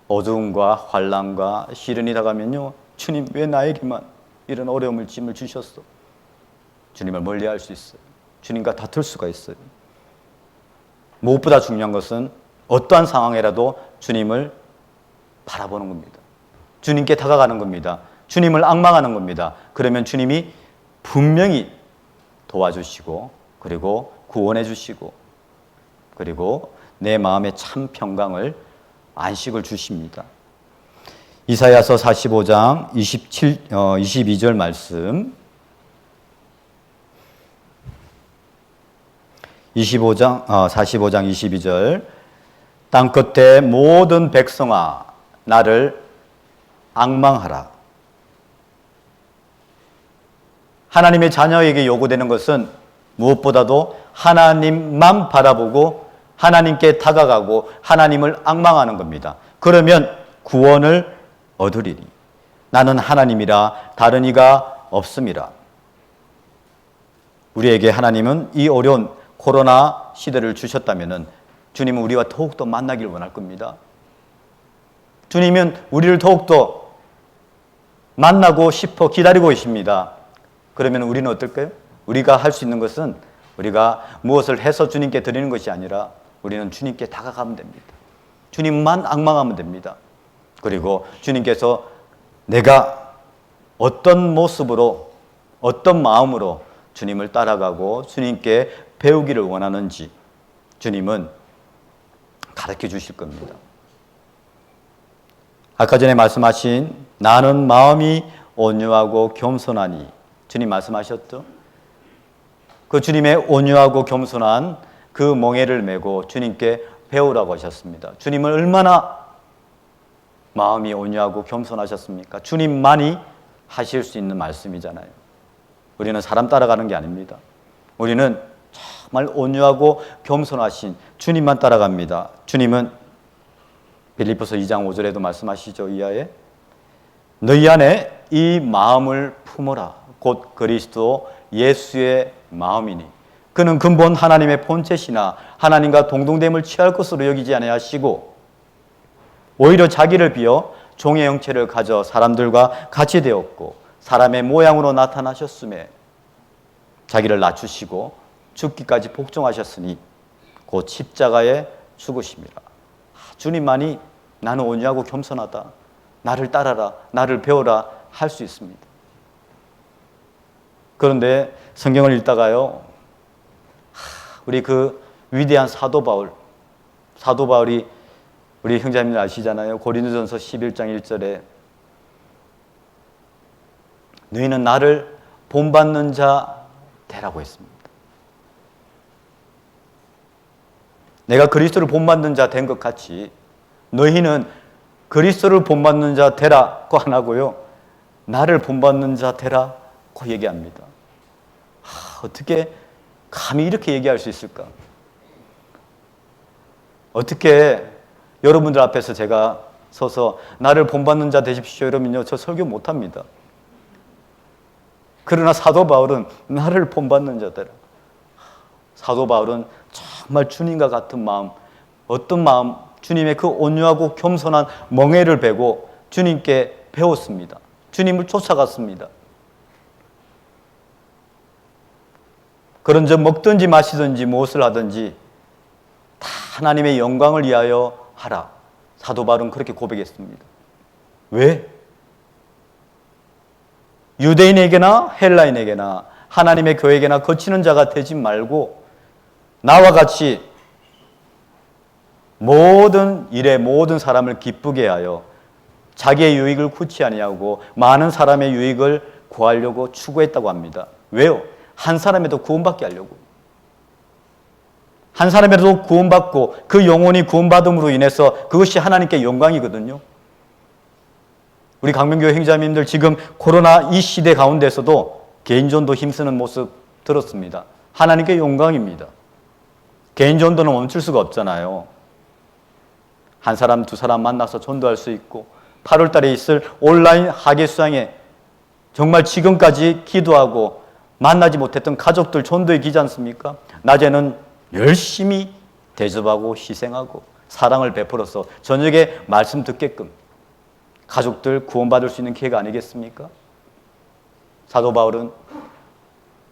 Speaker 1: 어두움과 환난과 시련이 다가면요, 주님 왜 나에게만 이런 어려움을 짐을 주셨어? 주님을 멀리할 수 있어요. 주님과 다툴 수가 있어요. 무엇보다 중요한 것은 어떠한 상황이라도 주님을 바라보는 겁니다. 주님께 다가가는 겁니다. 주님을 앙망하는 겁니다. 그러면 주님이 분명히 도와주시고 그리고 구원해 주시고 그리고 내 마음의 참 평강을, 안식을 주십니다. 이사야서 45장 22절 말씀, 45장 22절, 땅끝의 모든 백성아 나를 앙망하라. 하나님의 자녀에게 요구되는 것은 무엇보다도 하나님만 바라보고 하나님께 다가가고 하나님을 앙망하는 겁니다. 그러면 구원을 얻으리니 나는 하나님이라 다른 이가 없음이라. 우리에게 하나님은 이 어려운 코로나 시대를 주셨다면 주님은 우리와 더욱더 만나길 원할 겁니다. 주님은 우리를 더욱더 만나고 싶어 기다리고 계십니다. 그러면 우리는 어떨까요? 우리가 할 수 있는 것은 우리가 무엇을 해서 주님께 드리는 것이 아니라 우리는 주님께 다가가면 됩니다. 주님만 앙망하면 됩니다. 그리고 주님께서 내가 어떤 모습으로, 어떤 마음으로 주님을 따라가고 주님께 배우기를 원하는지 주님은 가르쳐 주실 겁니다. 아까 전에 말씀하신 나는 마음이 온유하고 겸손하니, 주님 말씀하셨죠? 그 주님의 온유하고 겸손한 그 멍에를 메고 주님께 배우라고 하셨습니다. 주님은 얼마나 마음이 온유하고 겸손하셨습니까? 주님만이 하실 수 있는 말씀이잖아요. 우리는 사람 따라가는 게 아닙니다. 우리는 정말 온유하고 겸손하신 주님만 따라갑니다. 주님은 빌립보서 2장 5절에도 말씀하시죠. 이하에 너희 안에 이 마음을 품어라. 곧 그리스도 예수의 마음이니 그는 근본 하나님의 본체시나 하나님과 동등됨을 취할 것으로 여기지 아니하시고 오히려 자기를 비어 종의 형체를 가져 사람들과 같이 되었고 사람의 모양으로 나타나셨음에 자기를 낮추시고 죽기까지 복종하셨으니 곧 십자가에 죽으심이라. 주님만이 나는 온유하고 겸손하다, 나를 따라라, 나를 배워라 할 수 있습니다. 그런데 성경을 읽다가요, 우리 그 위대한 사도 바울이 우리 형제님들 아시잖아요. 고린도전서 11장 1절에 너희는 나를 본받는 자 되라고 했습니다. 내가 그리스도를 본받는 자 된 것 같이 너희는 그리스도를 본받는 자 되라고 안 하고요, 나를 본받는 자 되라고 얘기합니다. 어떻게 감히 이렇게 얘기할 수 있을까? 어떻게 여러분들 앞에서 제가 서서 나를 본받는 자 되십시오 이러면요, 저 설교 못합니다. 그러나 사도 바울은 나를 본받는 자 되라. 사도 바울은 정말 주님과 같은 마음, 어떤 마음? 주님의 그 온유하고 겸손한 멍에를 베고 주님께 배웠습니다. 주님을 쫓아갔습니다. 그런즉 먹든지 마시든지 무엇을 하든지 다 하나님의 영광을 위하여 하라. 사도 바울은 그렇게 고백했습니다. 왜? 유대인에게나 헬라인에게나 하나님의 교회에게나 거치는 자가 되지 말고 나와 같이 모든 일에 모든 사람을 기쁘게 하여 자기의 유익을 구치 아니하고 많은 사람의 유익을 구하려고 추구했다고 합니다. 왜요? 한 사람에도 구원받게 하려고. 한 사람에도 구원받고 그 영혼이 구원받음으로 인해서 그것이 하나님께 영광이거든요. 우리 강명교회 행자님들 지금 코로나 이 시대 가운데서도 개인전도 힘쓰는 모습 들었습니다. 하나님께 영광입니다. 개인전도는 멈출 수가 없잖아요. 한 사람 두 사람 만나서 전도할 수 있고 8월 달에 있을 온라인 하계수양에 정말 지금까지 기도하고 만나지 못했던 가족들 전도에 기지 않습니까? 낮에는 열심히 대접하고 희생하고 사랑을 베풀어서 저녁에 말씀 듣게끔 가족들 구원받을 수 있는 기회가 아니겠습니까? 사도 바울은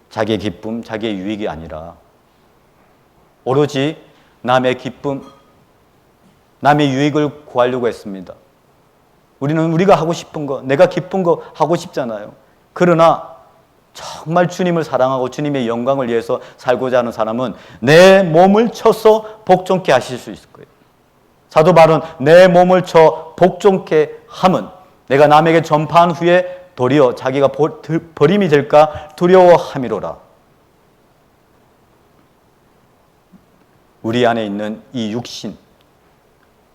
Speaker 1: 자기의 기쁨, 자기의 유익이 아니라 오로지 남의 기쁨, 남의 유익을 구하려고 했습니다. 우리는 우리가 하고 싶은 거, 내가 기쁜 거 하고 싶잖아요. 그러나 정말 주님을 사랑하고 주님의 영광을 위해서 살고자 하는 사람은 내 몸을 쳐서 복종케 하실 수 있을 거예요. 사도 바울은 내 몸을 쳐 복종케 함은 내가 남에게 전파한 후에 도리어 자기가 버림이 될까 두려워함이로라. 우리 안에 있는 이 육신,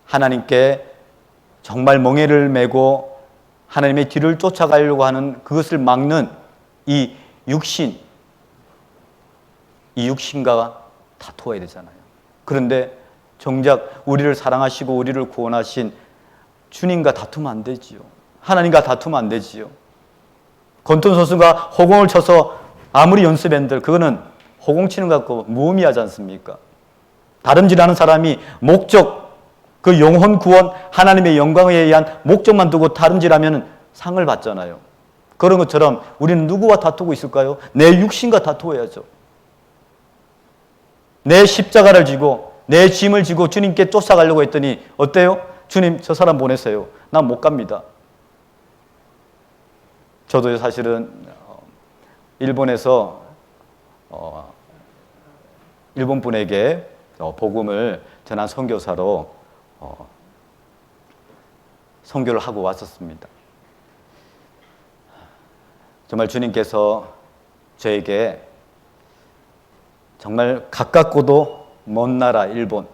Speaker 1: 하나님께 정말 멍에를 메고 하나님의 뒤를 쫓아가려고 하는 그것을 막는 이 육신과 다투어야 되잖아요. 그런데 정작 우리를 사랑하시고 우리를 구원하신 주님과 다투면 안 되지요. 하나님과 다투면 안 되지요. 권투 선수가 허공을 쳐서 아무리 연습했는들 그거는 허공 치는 것 같고 무의미하지 않습니까? 다름질하는 사람이 목적, 그 영혼 구원, 하나님의 영광에 의한 목적만 두고 다름질하면 상을 받잖아요. 그런 것처럼 우리는 누구와 다투고 있을까요? 내 육신과 다투어야죠. 내 십자가를 지고 내 짐을 지고 주님께 쫓아가려고 했더니 어때요? 주님 저 사람 보내세요. 난 못 갑니다. 저도 사실은 일본에서 일본 분에게 복음을 전한 선교사로 선교를 하고 왔었습니다. 정말 주님께서 저에게 정말 가깝고도 먼 나라 일본,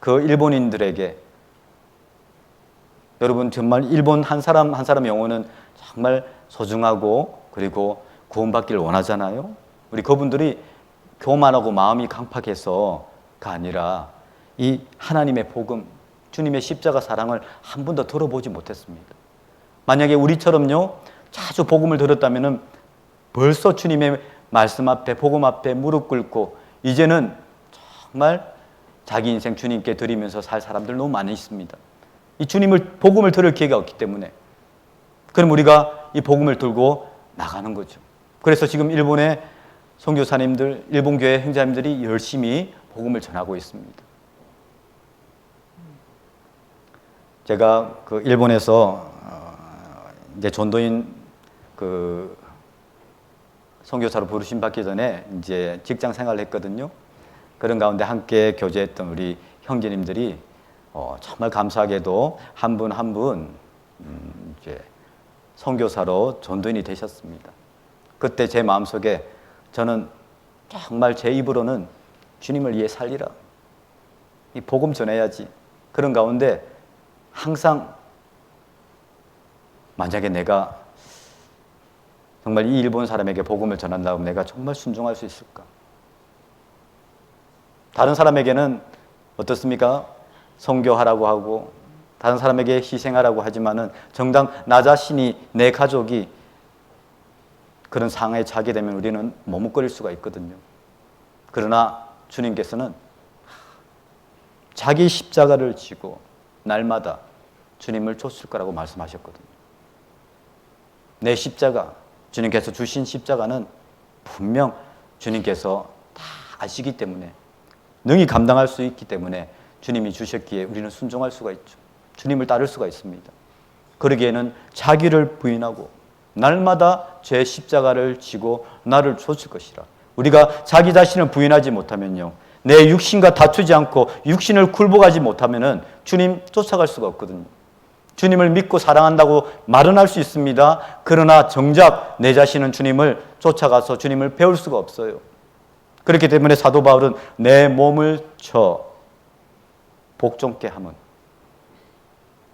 Speaker 1: 그 일본인들에게 여러분 정말 일본 한 사람 한 사람 영혼은 정말 소중하고 그리고 구원받기를 원하잖아요. 우리 그분들이 교만하고 마음이 강팍해서가 아니라 이 하나님의 복음, 주님의 십자가 사랑을 한 번도 들어보지 못했습니다. 만약에 우리처럼요 자주 복음을 들었다면 벌써 주님의 말씀 앞에 복음 앞에 무릎 꿇고 이제는 정말 자기 인생 주님께 드리면서 살 사람들 너무 많이 있습니다. 이 주님을 복음을 들을 기회가 없기 때문에 그럼 우리가 이 복음을 들고 나가는 거죠. 그래서 지금 일본의 선교사님들, 일본 교회 행자님들이 열심히 복음을 전하고 있습니다. 제가 그 일본에서 이제 전도인 그 선교사로 부르심 받기 전에 이제 직장 생활을 했거든요. 그런 가운데 함께 교제했던 우리 형제님들이 정말 감사하게도 한 분 한 분 이제 선교사로 전도인이 되셨습니다. 그때 제 마음속에 저는 정말 제 입으로는 주님을 위해 살리라, 이 복음 전해야지. 그런 가운데 항상 만약에 내가 정말 이 일본 사람에게 복음을 전한다면 내가 정말 순종할 수 있을까? 다른 사람에게는 어떻습니까? 선교하라고 하고 다른 사람에게 희생하라고 하지만은 정작 나 자신이, 내 가족이 그런 상황에 처하게 되면 우리는 머뭇거릴 수가 있거든요. 그러나 주님께서는 자기 십자가를 지고 날마다 주님을 쫓을 거라고 말씀하셨거든요. 내 십자가, 주님께서 주신 십자가는 분명 주님께서 다 아시기 때문에 능히 감당할 수 있기 때문에 주님이 주셨기에 우리는 순종할 수가 있죠. 주님을 따를 수가 있습니다. 그러기에는 자기를 부인하고 날마다 제 십자가를 지고 나를 쫓을 것이라. 우리가 자기 자신을 부인하지 못하면요, 내 육신과 다투지 않고 육신을 굴복하지 못하면은 주님 쫓아갈 수가 없거든요. 주님을 믿고 사랑한다고 말은 할 수 있습니다. 그러나 정작 내 자신은 주님을 쫓아가서 주님을 배울 수가 없어요. 그렇기 때문에 사도 바울은 내 몸을 쳐 복종케 함은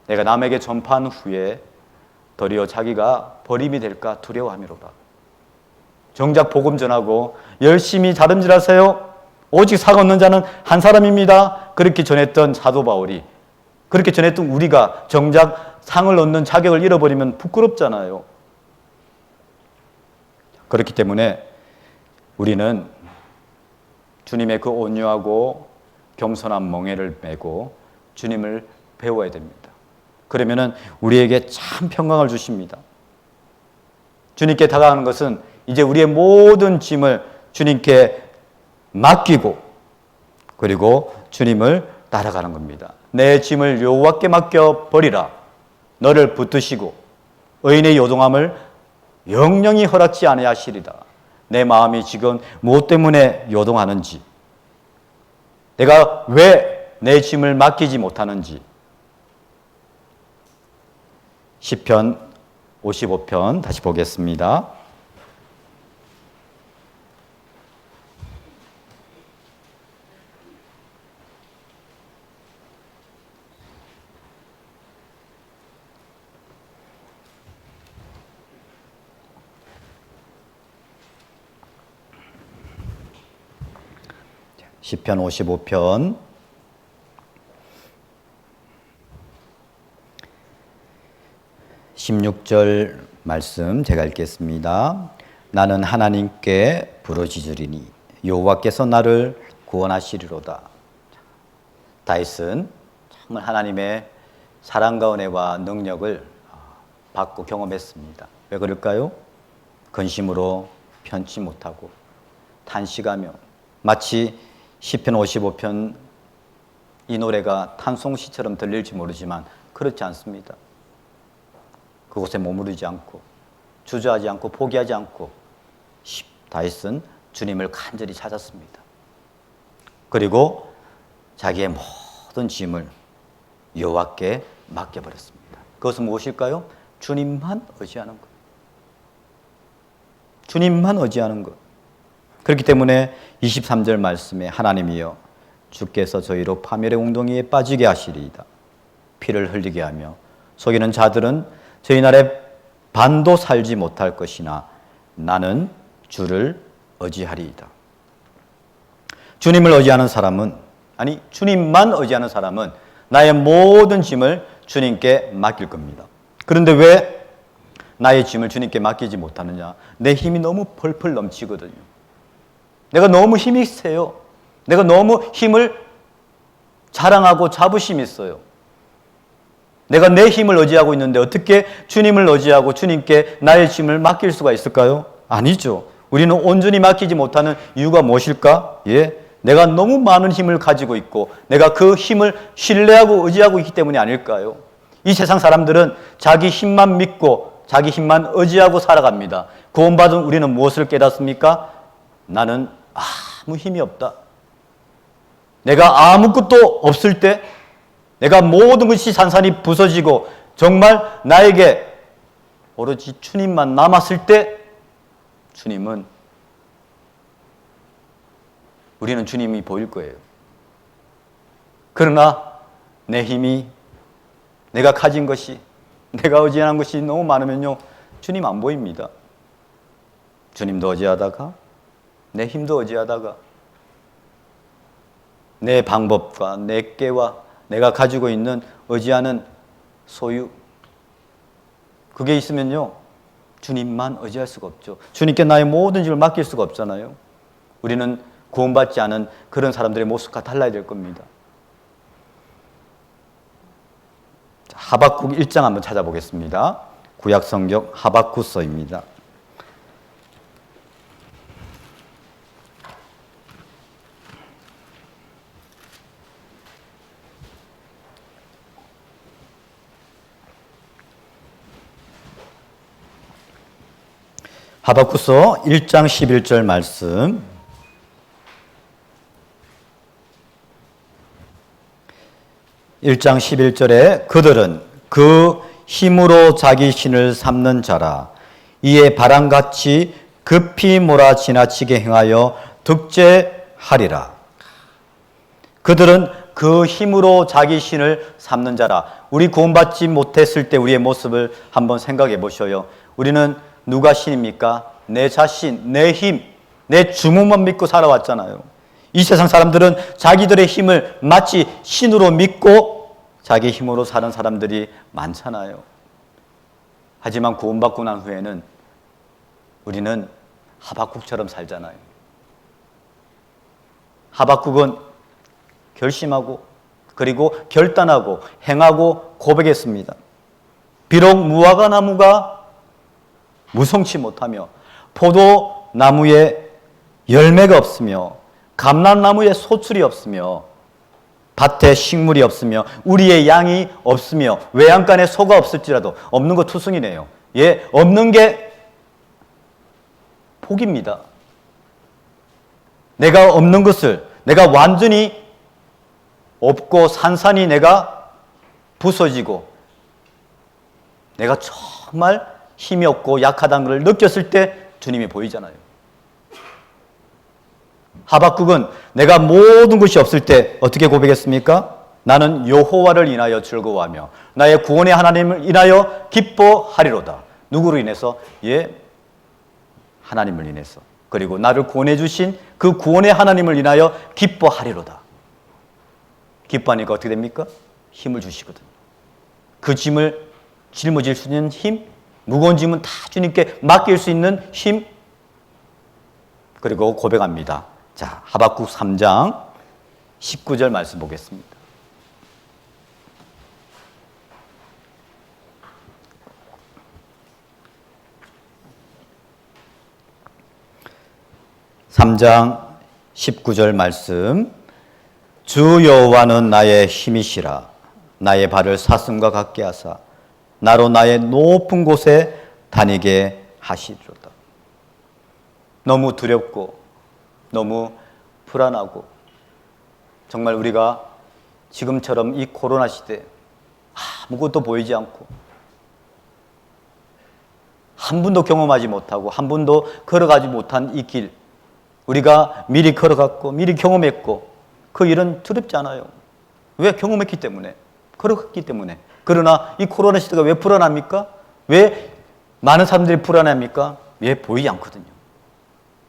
Speaker 1: 내가 남에게 전파한 후에 도리어 자기가 버림이 될까 두려워함이로다. 정작 복음 전하고 열심히 다름질하세요. 오직 상 얻는 자는 한 사람입니다. 그렇게 전했던 사도 바울이, 그렇게 전했던 우리가 정작 상을 얻는 자격을 잃어버리면 부끄럽잖아요. 그렇기 때문에 우리는 주님의 그 온유하고 겸손한 멍에를 메고 주님을 배워야 됩니다. 그러면은 우리에게 참 평강을 주십니다. 주님께 다가가는 것은 이제 우리의 모든 짐을 주님께 맡기고 그리고 주님을 따라가는 겁니다. 내 짐을 여호와께 맡겨 버리라. 너를 붙드시고 의인의 요동함을 영영히 허락지 아니하시리다. 내 마음이 지금 무엇 때문에 요동하는지, 내가 왜 내 짐을 맡기지 못하는지. 시편 55편 다시 보겠습니다. 시편 55편 16절 말씀 제가 읽겠습니다. 나는 하나님께 부르짖으리니 여호와께서 나를 구원하시리로다. 다윗은 정말 하나님의 사랑과 은혜와 능력을 받고 경험했습니다. 왜 그럴까요? 근심으로 편치 못하고 탄식하며, 마치 시편 55편 이 노래가 탄송시처럼 들릴지 모르지만 그렇지 않습니다. 그곳에 머무르지 않고 주저하지 않고 포기하지 않고 다윗은 주님을 간절히 찾았습니다. 그리고 자기의 모든 짐을 여호와께 맡겨버렸습니다. 그것은 무엇일까요? 주님만 의지하는 것. 주님만 의지하는 것. 그렇기 때문에 23절 말씀에 하나님이여 주께서 저희로 파멸의 웅덩이에 빠지게 하시리이다. 피를 흘리게 하며 속이는 자들은 저희 날에 반도 살지 못할 것이나 나는 주를 의지하리이다. 주님을 의지하는 사람은, 아니 주님만 의지하는 사람은 나의 모든 짐을 주님께 맡길 겁니다. 그런데 왜 나의 짐을 주님께 맡기지 못하느냐? 내 힘이 너무 펄펄 넘치거든요. 내가 너무 힘이 세요. 내가 너무 힘을 자랑하고 자부심이 있어요. 내가 내 힘을 의지하고 있는데 어떻게 주님을 의지하고 주님께 나의 짐을 맡길 수가 있을까요? 아니죠. 우리는 온전히 맡기지 못하는 이유가 무엇일까? 내가 너무 많은 힘을 가지고 있고 내가 그 힘을 신뢰하고 의지하고 있기 때문이 아닐까요? 이 세상 사람들은 자기 힘만 믿고 자기 힘만 의지하고 살아갑니다. 구원받은 우리는 무엇을 깨닫습니까? 나는 아무 힘이 없다. 내가 아무것도 없을 때, 내가 모든 것이 산산이 부서지고 정말 나에게 오로지 주님만 남았을 때 우리는 주님이 보일 거예요. 그러나 내 힘이, 내가 가진 것이, 내가 의지하는 것이 너무 많으면요, 주님 안 보입니다. 주님도 의지하다가 내 힘도 의지하다가 내 방법과 내 깨와 내가 가지고 있는 의지하는 소유, 그게 있으면요 주님만 의지할 수가 없죠. 주님께 나의 모든 짐을 맡길 수가 없잖아요. 우리는 구원받지 않은 그런 사람들의 모습과 달라야 될 겁니다. 하박국 1장 한번 찾아보겠습니다. 구약성경 하박국서입니다. 하박국서 1장 11절 말씀. (1장 11절에) 그들은 그 힘으로 자기 신을 삼는 자라. 이에 바람같이 급히 몰아 지나치게 행하여 득죄하리라. 그들은 그 힘으로 자기 신을 삼는 자라. 우리 구원받지 못했을 때 우리의 모습을 한번 생각해 보셔요. 우리는 누가 신입니까? 내 자신, 내 힘, 내 주먹만 믿고 살아왔잖아요. 이 세상 사람들은 자기들의 힘을 마치 신으로 믿고 자기 힘으로 사는 사람들이 많잖아요. 하지만 구원받고 난 후에는 우리는 하박국처럼 살잖아요. 하박국은 결심하고 그리고 결단하고 행하고 고백했습니다. 비록 무화과 나무가 무성치 못하며 포도나무에 열매가 없으며 감람나무에 소출이 없으며 밭에 식물이 없으며 우리의 양이 없으며 외양간에 소가 없을지라도, 없는 거 투성이네요. 없는 게 복입니다. 내가 없는 것을, 내가 완전히 없고 산산이 내가 부서지고 내가 정말 힘이 없고 약하다는 걸 느꼈을 때 주님이 보이잖아요. 하박국은 내가 모든 것이 없을 때 어떻게 고백했습니까? 나는 여호와를 인하여 즐거워하며 나의 구원의 하나님을 인하여 기뻐하리로다. 누구로 인해서? 하나님을 인해서. 그리고 나를 구원해 주신 그 구원의 하나님을 인하여 기뻐하리로다. 기뻐하니까 어떻게 됩니까? 힘을 주시거든요. 그 짐을 짊어질 수 있는 힘, 무거운 짐은 다 주님께 맡길 수 있는 힘, 그리고 고백합니다. 자, 하박국 3장 19절 말씀 보겠습니다. (3장 19절) 말씀. 주 여호와는 나의 힘이시라. 나의 발을 사슴과 같게 하사 나로 나의 높은 곳에 다니게 하시리로다. 너무 두렵고 너무 불안하고 정말 우리가 지금처럼 이 코로나 시대에 아무것도 보이지 않고 한 번도 경험하지 못하고 한 번도 걸어가지 못한 이 길, 우리가 미리 걸어갔고 미리 경험했고 그 일은 두렵지 않아요. 왜? 경험했기 때문에, 걸어갔기 때문에. 그러나 이 코로나 시대가 왜 불안합니까? 왜 많은 사람들이 불안합니까? 왜? 보이지 않거든요.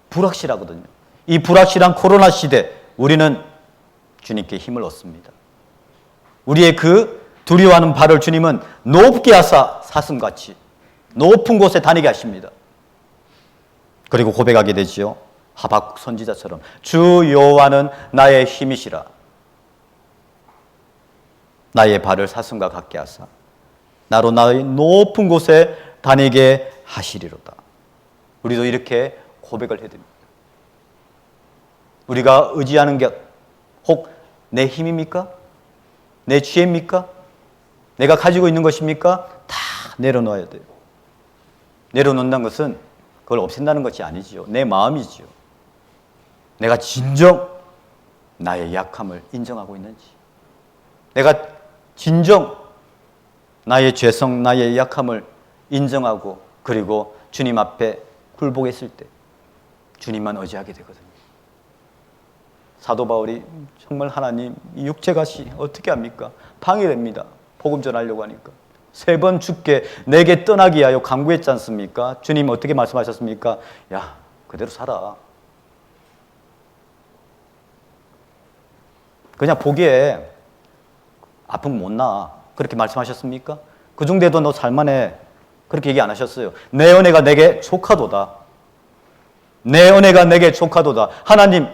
Speaker 1: 불확실하거든요. 이 불확실한 코로나 시대, 우리는 주님께 힘을 얻습니다. 우리의 그 두려워하는 발을 주님은 높게 하사 사슴같이 높은 곳에 다니게 하십니다. 그리고 고백하게 되지요. 하박국 선지자처럼 주 여호와는 나의 힘이시라. 나의 발을 사슴과 같게 하사 나로 나의 높은 곳에 다니게 하시리로다. 우리도 이렇게 고백을 해야 됩니다. 우리가 의지하는 게 혹 내 힘입니까? 내 지혜입니까? 내가 가지고 있는 것입니까? 다 내려놓아야 돼요. 내려놓는다는 것은 그걸 없앤다는 것이 아니지요. 내 마음이지요. 내가 진정 나의 약함을 인정하고 있는지, 내가 진정 나의 죄성, 나의 약함을 인정하고 그리고 주님 앞에 굴복했을 때 주님만 의지하게 되거든요. 사도 바울이 정말 하나님, 이 육체가시 어떻게 합니까? 방해됩니다. 복음 전하려고 하니까. 3번 죽게 내게 떠나게 하여 간구했지 않습니까? 주님 어떻게 말씀하셨습니까? 야, 그대로 살아. 그냥 보기에 아픈 못 나. 그렇게 말씀하셨습니까? 그 중대도 너 살만해. 그렇게 얘기 안 하셨어요. 내 은혜가 내게 족하도다. 내 은혜가 내게 족하도다. 하나님,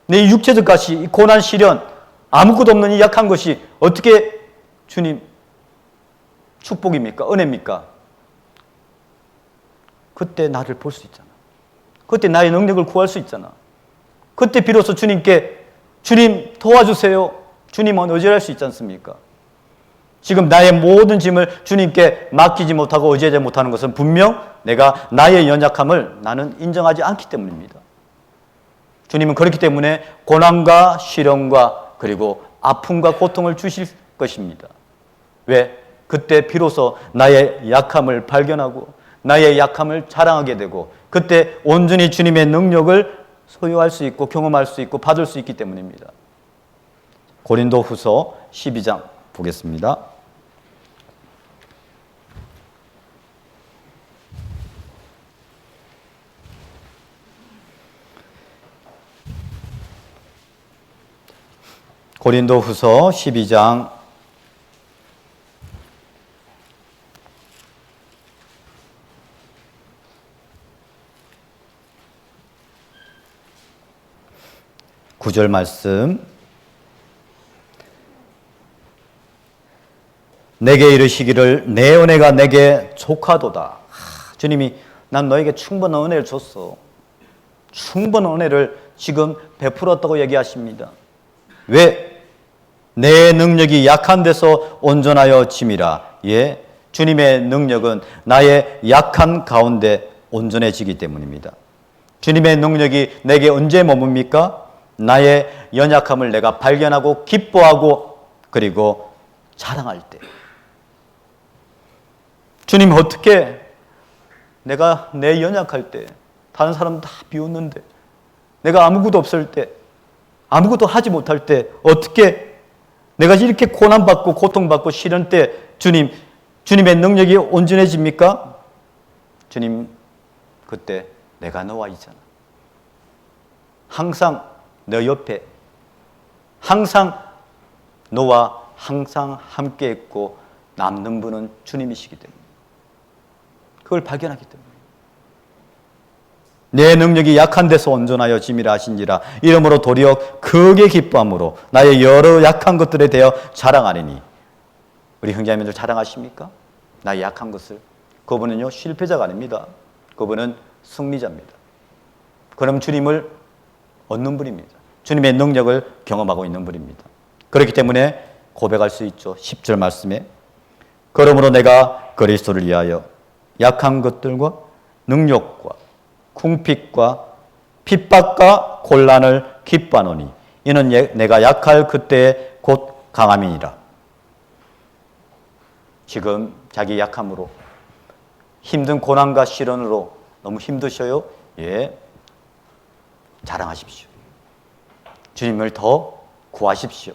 Speaker 1: 내 육체적 가시, 이 고난 시련, 아무것도 없는 이 약한 것이 어떻게 주님 축복입니까? 은혜입니까? 그때 나를 볼 수 있잖아. 그때 나의 능력을 구할 수 있잖아. 그때 비로소 주님께 주님 도와주세요. 주님은 의지할 수 있지 않습니까? 지금 나의 모든 짐을 주님께 맡기지 못하고 의지하지 못하는 것은 분명 내가 나의 연약함을 나는 인정하지 않기 때문입니다. 주님은 그렇기 때문에 고난과 시련과 그리고 아픔과 고통을 주실 것입니다. 왜? 그때 비로소 나의 약함을 발견하고 나의 약함을 자랑하게 되고 그때 온전히 주님의 능력을 소유할 수 있고 경험할 수 있고 받을 수 있기 때문입니다. 고린도후서 12장 보겠습니다. 고린도후서 12장 9절 말씀. 내게 이르시기를 내 은혜가 내게 족하도다. 주님이 난 너에게 충분한 은혜를 줬어. 충분한 은혜를 지금 베풀었다고 얘기하십니다. 왜? 내 능력이 약한 데서 온전하여 짐이라. 예, 주님의 능력은 나의 약한 가운데 온전해지기 때문입니다. 주님의 능력이 내게 언제 머뭅니까? 나의 연약함을 내가 발견하고 기뻐하고 그리고 자랑할 때. 주님 어떻게 내가 내 연약할 때 다른 사람 다 비웃는데 내가 아무것도 없을 때 아무것도 하지 못할 때 어떻게 내가 이렇게 고난받고 고통받고 시련 때 주님의 능력이 온전해집니까? 주님 그때 내가 너와 있잖아. 항상 너 옆에 항상 너와 항상 함께 있고 남는 분은 주님이시기 때문에 그걸 발견하기 때문에 내 능력이 약한 데서 온전하여 짐이라 하신지라 이러므로 도리어 크게 기뻐함으로 나의 여러 약한 것들에 대하여 자랑하리니. 우리 형제자매들 자랑하십니까? 나의 약한 것을. 그분은요 실패자가 아닙니다. 그분은 승리자입니다. 그럼 주님을 얻는 분입니다. 주님의 능력을 경험하고 있는 분입니다. 그렇기 때문에 고백할 수 있죠. 10절 말씀에 그러므로 내가 그리스도를 위하여 약한 것들과 능력과 궁핍과 핍박과 곤란을 기뻐하노니 이는 내가 약할 그때에 곧 강함이니라. 지금 자기 약함으로 힘든 고난과 시련으로 너무 힘드셔요? 예. 자랑하십시오. 주님을 더 구하십시오.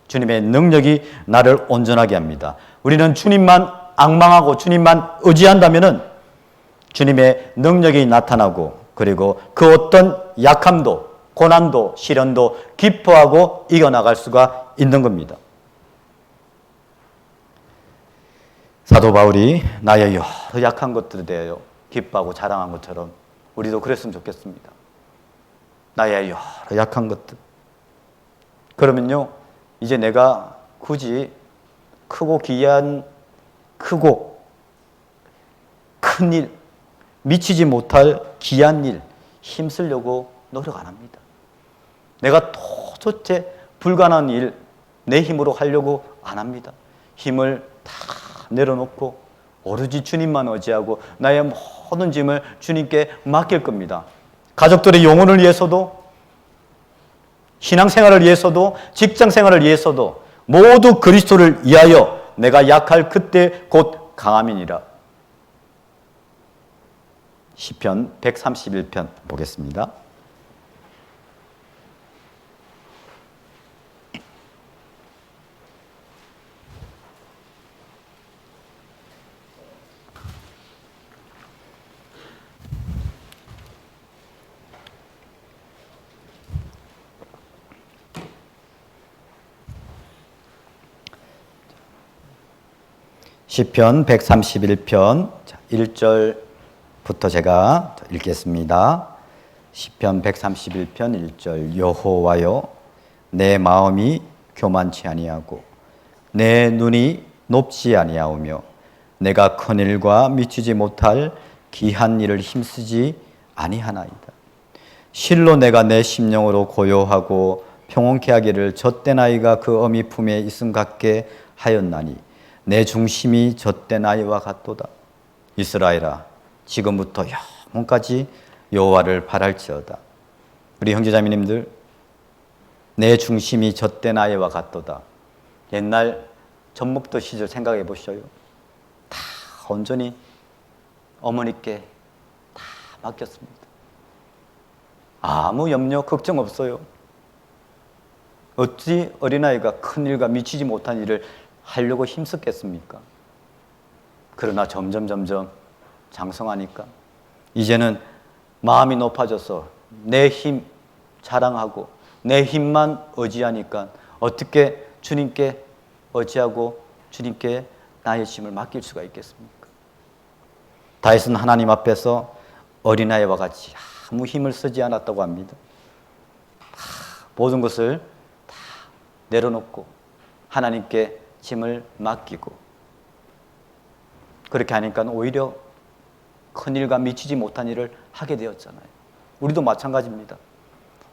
Speaker 1: 주님의 능력이 나를 온전하게 합니다. 우리는 주님만 앙망하고 주님만 의지한다면 주님의 능력이 나타나고, 그리고 그 어떤 약함도 고난도 시련도 기뻐하고 이겨나갈 수가 있는 겁니다. 사도 바울이 나의 여러 약한 것들에 대하여 기뻐하고 자랑한 것처럼 우리도 그랬으면 좋겠습니다. 나의 여러 약한 것들. 그러면요, 이제 내가 굳이 크고 귀한, 크고 큰 일, 미치지 못할 귀한 일 힘쓰려고 노력 안 합니다. 내가 도저히 불가능한 일 내 힘으로 하려고 안 합니다. 힘을 다 내려놓고 오로지 주님만 의지하고 나의 모든 짐을 주님께 맡길 겁니다. 가족들의 영혼을 위해서도, 신앙생활을 위해서도, 직장생활을 위해서도 모두 그리스도를 위하여 내가 약할 그때 곧 강함이니라. 시편 131편 보겠습니다. 시편 131편 1절부터 제가 읽겠습니다. 시편 131편 1절. 여호와여, 내 마음이 교만치 아니하고 내 눈이 높지 아니하오며 내가 큰 일과 미치지 못할 귀한 일을 힘쓰지 아니하나이다. 실로 내가 내 심령으로 고요하고 평온케 하기를 젖된 아이가 그 어미 품에 있음 같게 하였나니 내 중심이 젖된 아이와 같도다. 이스라엘아, 지금부터 영원까지 여호와를 바랄지어다. 우리 형제자매님들, 내 중심이 젖된 아이와 같도다. 옛날 전목도 시절 생각해 보셔요. 다 온전히 어머니께 다 맡겼습니다. 아무 염려, 걱정 없어요. 어찌 어린아이가 큰 일과 미치지 못한 일을 하려고 힘썼겠습니까? 그러나 점점 장성하니까 이제는 마음이 높아져서 내 힘 자랑하고 내 힘만 의지하니까 어떻게 주님께 의지하고 주님께 나의 힘을 맡길 수가 있겠습니까? 다윗은 하나님 앞에서 어린아이와 같이 아무 힘을 쓰지 않았다고 합니다. 모든 것을 다 내려놓고 하나님께 짐을 맡기고, 그렇게 하니까 오히려 큰 일과 미치지 못한 일을 하게 되었잖아요. 우리도 마찬가지입니다.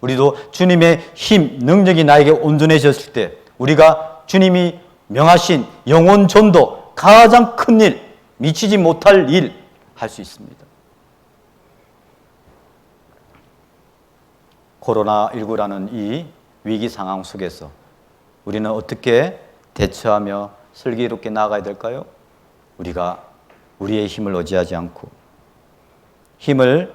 Speaker 1: 우리도 주님의 힘, 능력이 나에게 온전해졌을 때 우리가 주님이 명하신 영혼 전도, 가장 큰 일, 미치지 못할 일 할 수 있습니다. 코로나19라는 이 위기 상황 속에서 우리는 어떻게 대처하며 슬기롭게 나아가야 될까요? 우리가 우리의 힘을 의지하지 않고, 힘을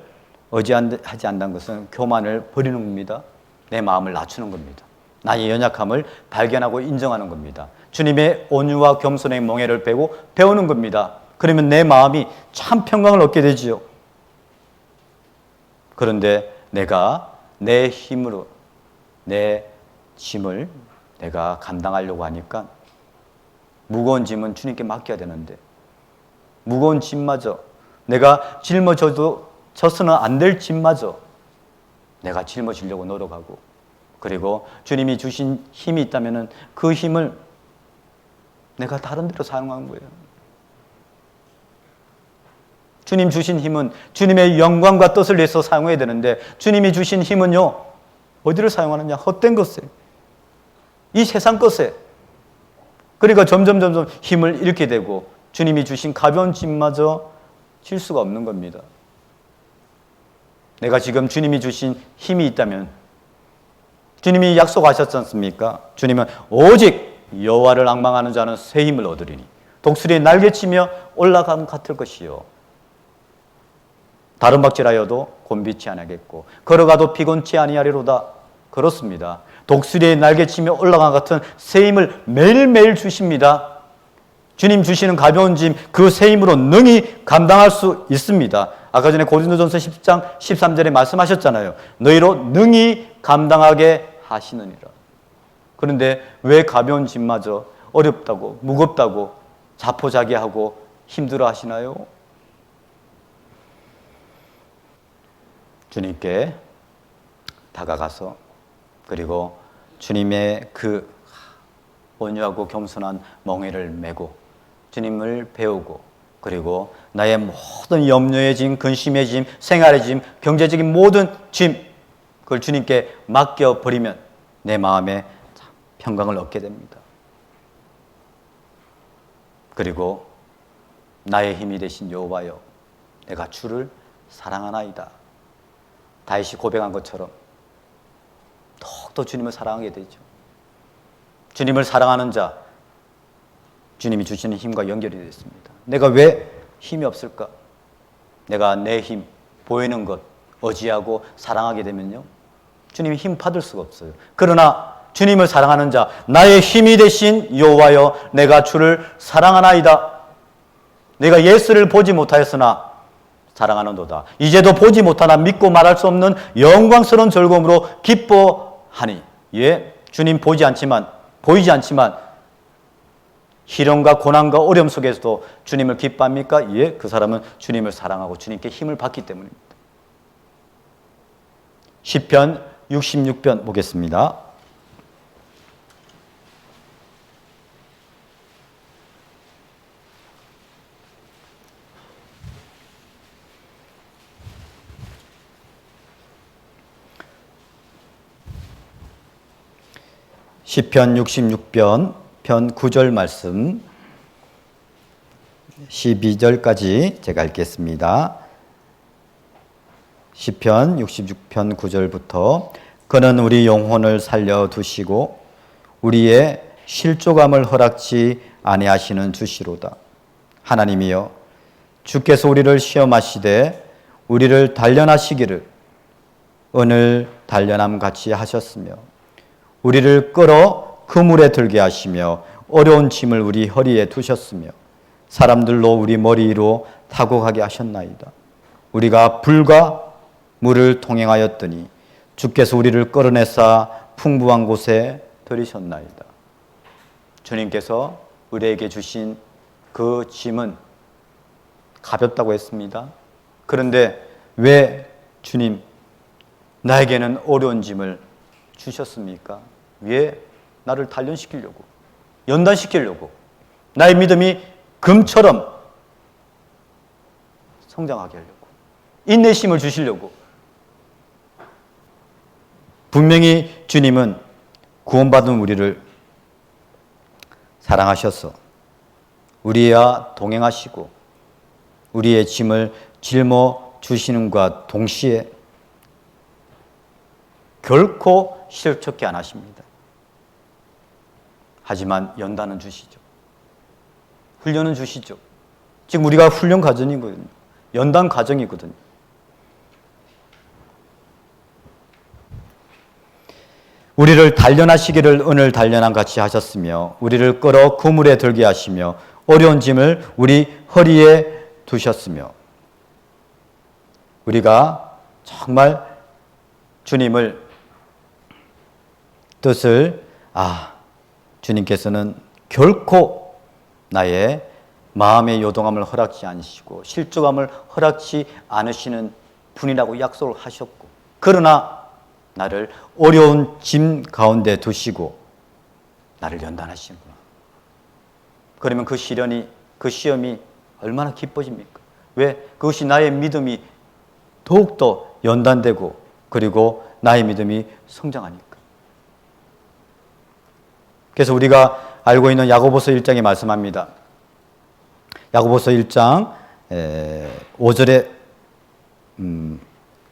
Speaker 1: 의지하지 않는 것은 교만을 버리는 겁니다. 내 마음을 낮추는 겁니다. 나의 연약함을 발견하고 인정하는 겁니다. 주님의 온유와 겸손의 멍에를 베고 배우는 겁니다. 그러면 내 마음이 참 평강을 얻게 되지요. 그런데 내가 내 힘으로 내 짐을 내가 감당하려고 하니까 무거운 짐은 주님께 맡겨야 되는데, 무거운 짐마저, 내가 짊어져서는 안 될 짐마저 내가 짊어지려고 노력하고, 그리고 주님이 주신 힘이 있다면 그 힘을 내가 다른 데로 사용하는 거예요. 주님 주신 힘은 주님의 영광과 뜻을 위해서 사용해야 되는데, 주님이 주신 힘은요, 어디를 사용하느냐? 헛된 것에, 이 세상 것에. 그러니까 점점 힘을 잃게 되고 주님이 주신 가벼운 짐마저 질 수가 없는 겁니다. 내가 지금 주님이 주신 힘이 있다면, 주님이 약속하셨지 않습니까? 주님은 오직 여호와를 앙망하는 자는 새 힘을 얻으리니 독수리의 날개치며 올라감 같을 것이요. 다름박질하여도 곤비치 아니하겠고 걸어가도 피곤치 아니하리로다. 그렇습니다. 독수리의 날개치며 올라간 같은 새 힘을 매일매일 주십니다. 주님 주시는 가벼운 짐, 그 새 힘으로 능히 감당할 수 있습니다. 아까 전에 고린도전서 10장 13절에 말씀하셨잖아요. 너희로 능히 감당하게 하시느니라. 그런데 왜 가벼운 짐마저 어렵다고 무겁다고 자포자기하고 힘들어 하시나요? 주님께 다가가서 그리고 주님의 그 온유하고 겸손한 멍에를 메고 주님을 배우고 그리고 나의 모든 염려의 짐, 근심의 짐, 생활의 짐, 경제적인 모든 짐 그걸 주님께 맡겨버리면 내 마음에 평강을 얻게 됩니다. 그리고 나의 힘이 되신 여호와여 내가 주를 사랑하나이다. 다윗이 고백한 것처럼 더욱더 주님을 사랑하게 되죠. 주님을 사랑하는 자, 주님이 주시는 힘과 연결이 됐습니다. 내가 왜 힘이 없을까? 내가 내 힘, 보이는 것 의지하고 사랑하게 되면요 주님이 힘 받을 수가 없어요. 그러나 주님을 사랑하는 자, 나의 힘이 되신 여호와여 내가 주를 사랑하나이다. 내가 예수를 보지 못하였으나 사랑하는도다. 이제도 보지 못하나 믿고 말할 수 없는 영광스러운 즐거움으로 기뻐하니. 예, 주님 보이지 않지만 희롱과 고난과 어려움 속에서도 주님을 기뻐합니까? 예, 그 사람은 주님을 사랑하고 주님께 힘을 받기 때문입니다. 시편 66편 보겠습니다. 시편 66편 편 9절 말씀 12절까지 제가 읽겠습니다. 시편 66편 9절부터 그는 우리 영혼을 살려두시고 우리의 실족함을 허락지 아니하시는 주시로다. 하나님이여 주께서 우리를 시험하시되 우리를 단련하시기를 오늘 단련함 같이 하셨으며 우리를 끌어 그물에 들게 하시며 어려운 짐을 우리 허리에 두셨으며 사람들로 우리 머리 위로 타고 가게 하셨나이다. 우리가 불과 물을 통행하였더니 주께서 우리를 끌어내사 풍부한 곳에 들이셨나이다. 주님께서 우리에게 주신 그 짐은 가볍다고 했습니다. 그런데 왜 주님 나에게는 어려운 짐을 주셨습니까? 왜? 나를 단련시키려고, 연단시키려고, 나의 믿음이 금처럼 성장하게 하려고, 인내심을 주시려고. 분명히 주님은 구원받은 우리를 사랑하셔서 우리와 동행하시고 우리의 짐을 짊어 주시는과 동시에 결코 실족케 안 하십니다. 하지만 연단은 주시죠. 훈련은 주시죠. 지금 우리가 훈련 과정이거든요. 연단 과정이거든요. 우리를 단련하시기를 오늘 단련함 같이 하셨으며 우리를 끌어 그물에 들게 하시며 어려운 짐을 우리 허리에 두셨으며 우리가 정말 주님을 뜻을 주님께서는 결코 나의 마음의 요동함을 허락지 않으시고 실족함을 허락지 않으시는 분이라고 약속을 하셨고 그러나 나를 어려운 짐 가운데 두시고 나를 연단하시는구나. 그러면 그 시련이 그 시험이 얼마나 기뻐집니까? 왜? 그것이 나의 믿음이 더욱더 연단되고 그리고 나의 믿음이 성장하니까. 그래서 우리가 알고 있는 야고보서 1장에 말씀합니다. 야고보서 1장 5절에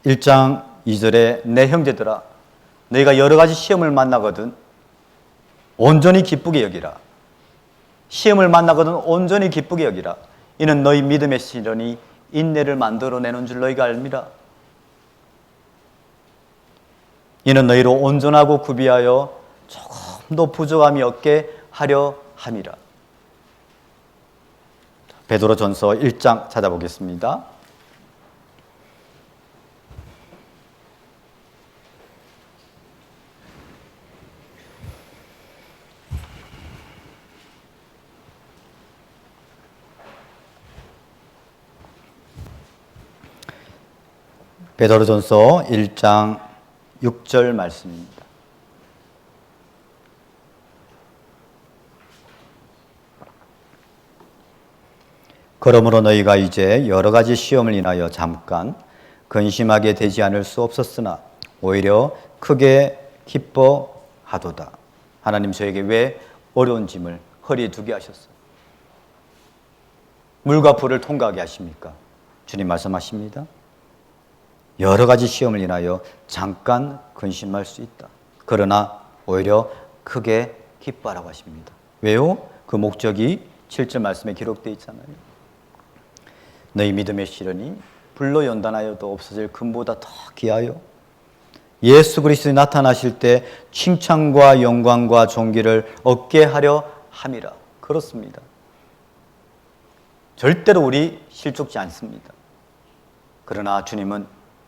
Speaker 1: 1장 2절에 내 형제들아 너희가 여러 가지 시험을 만나거든 온전히 기쁘게 여기라. 시험을 만나거든 온전히 기쁘게 여기라. 이는 너희 믿음의 시련이 인내를 만들어내는 줄 너희가 알미라. 이는 너희로 온전하고 구비하여 조금도 부족함이 없게 하려 함이라. 베드로전서 1장 찾아보겠습니다. 베드로전서 1장 6절 말씀입니다. 그러므로 너희가 이제 여러 가지 시험을 인하여 잠깐 근심하게 되지 않을 수 없었으나 오히려 크게 기뻐하도다. 하나님 저에게 왜 어려운 짐을 허리에 두게 하셨어요? 물과 불을 통과하게 하십니까? 주님 말씀하십니다. 여러 가지 시험을 인하여 잠깐 근심할 수 있다. 그러나 오히려 크게 기뻐하라고 하십니다. 왜요? 그 목적이 7절 말씀에 기록되어 있잖아요. 너희 믿음의 시련이 불로 연단하여도 없어질 금보다 더 귀하여 예수 그리스도에 나타나실 때 칭찬과 영광과 존귀를 얻게 하려 함이라. 그렇습니다. 절대로 우리 실족지 않습니다. 그러나 주님은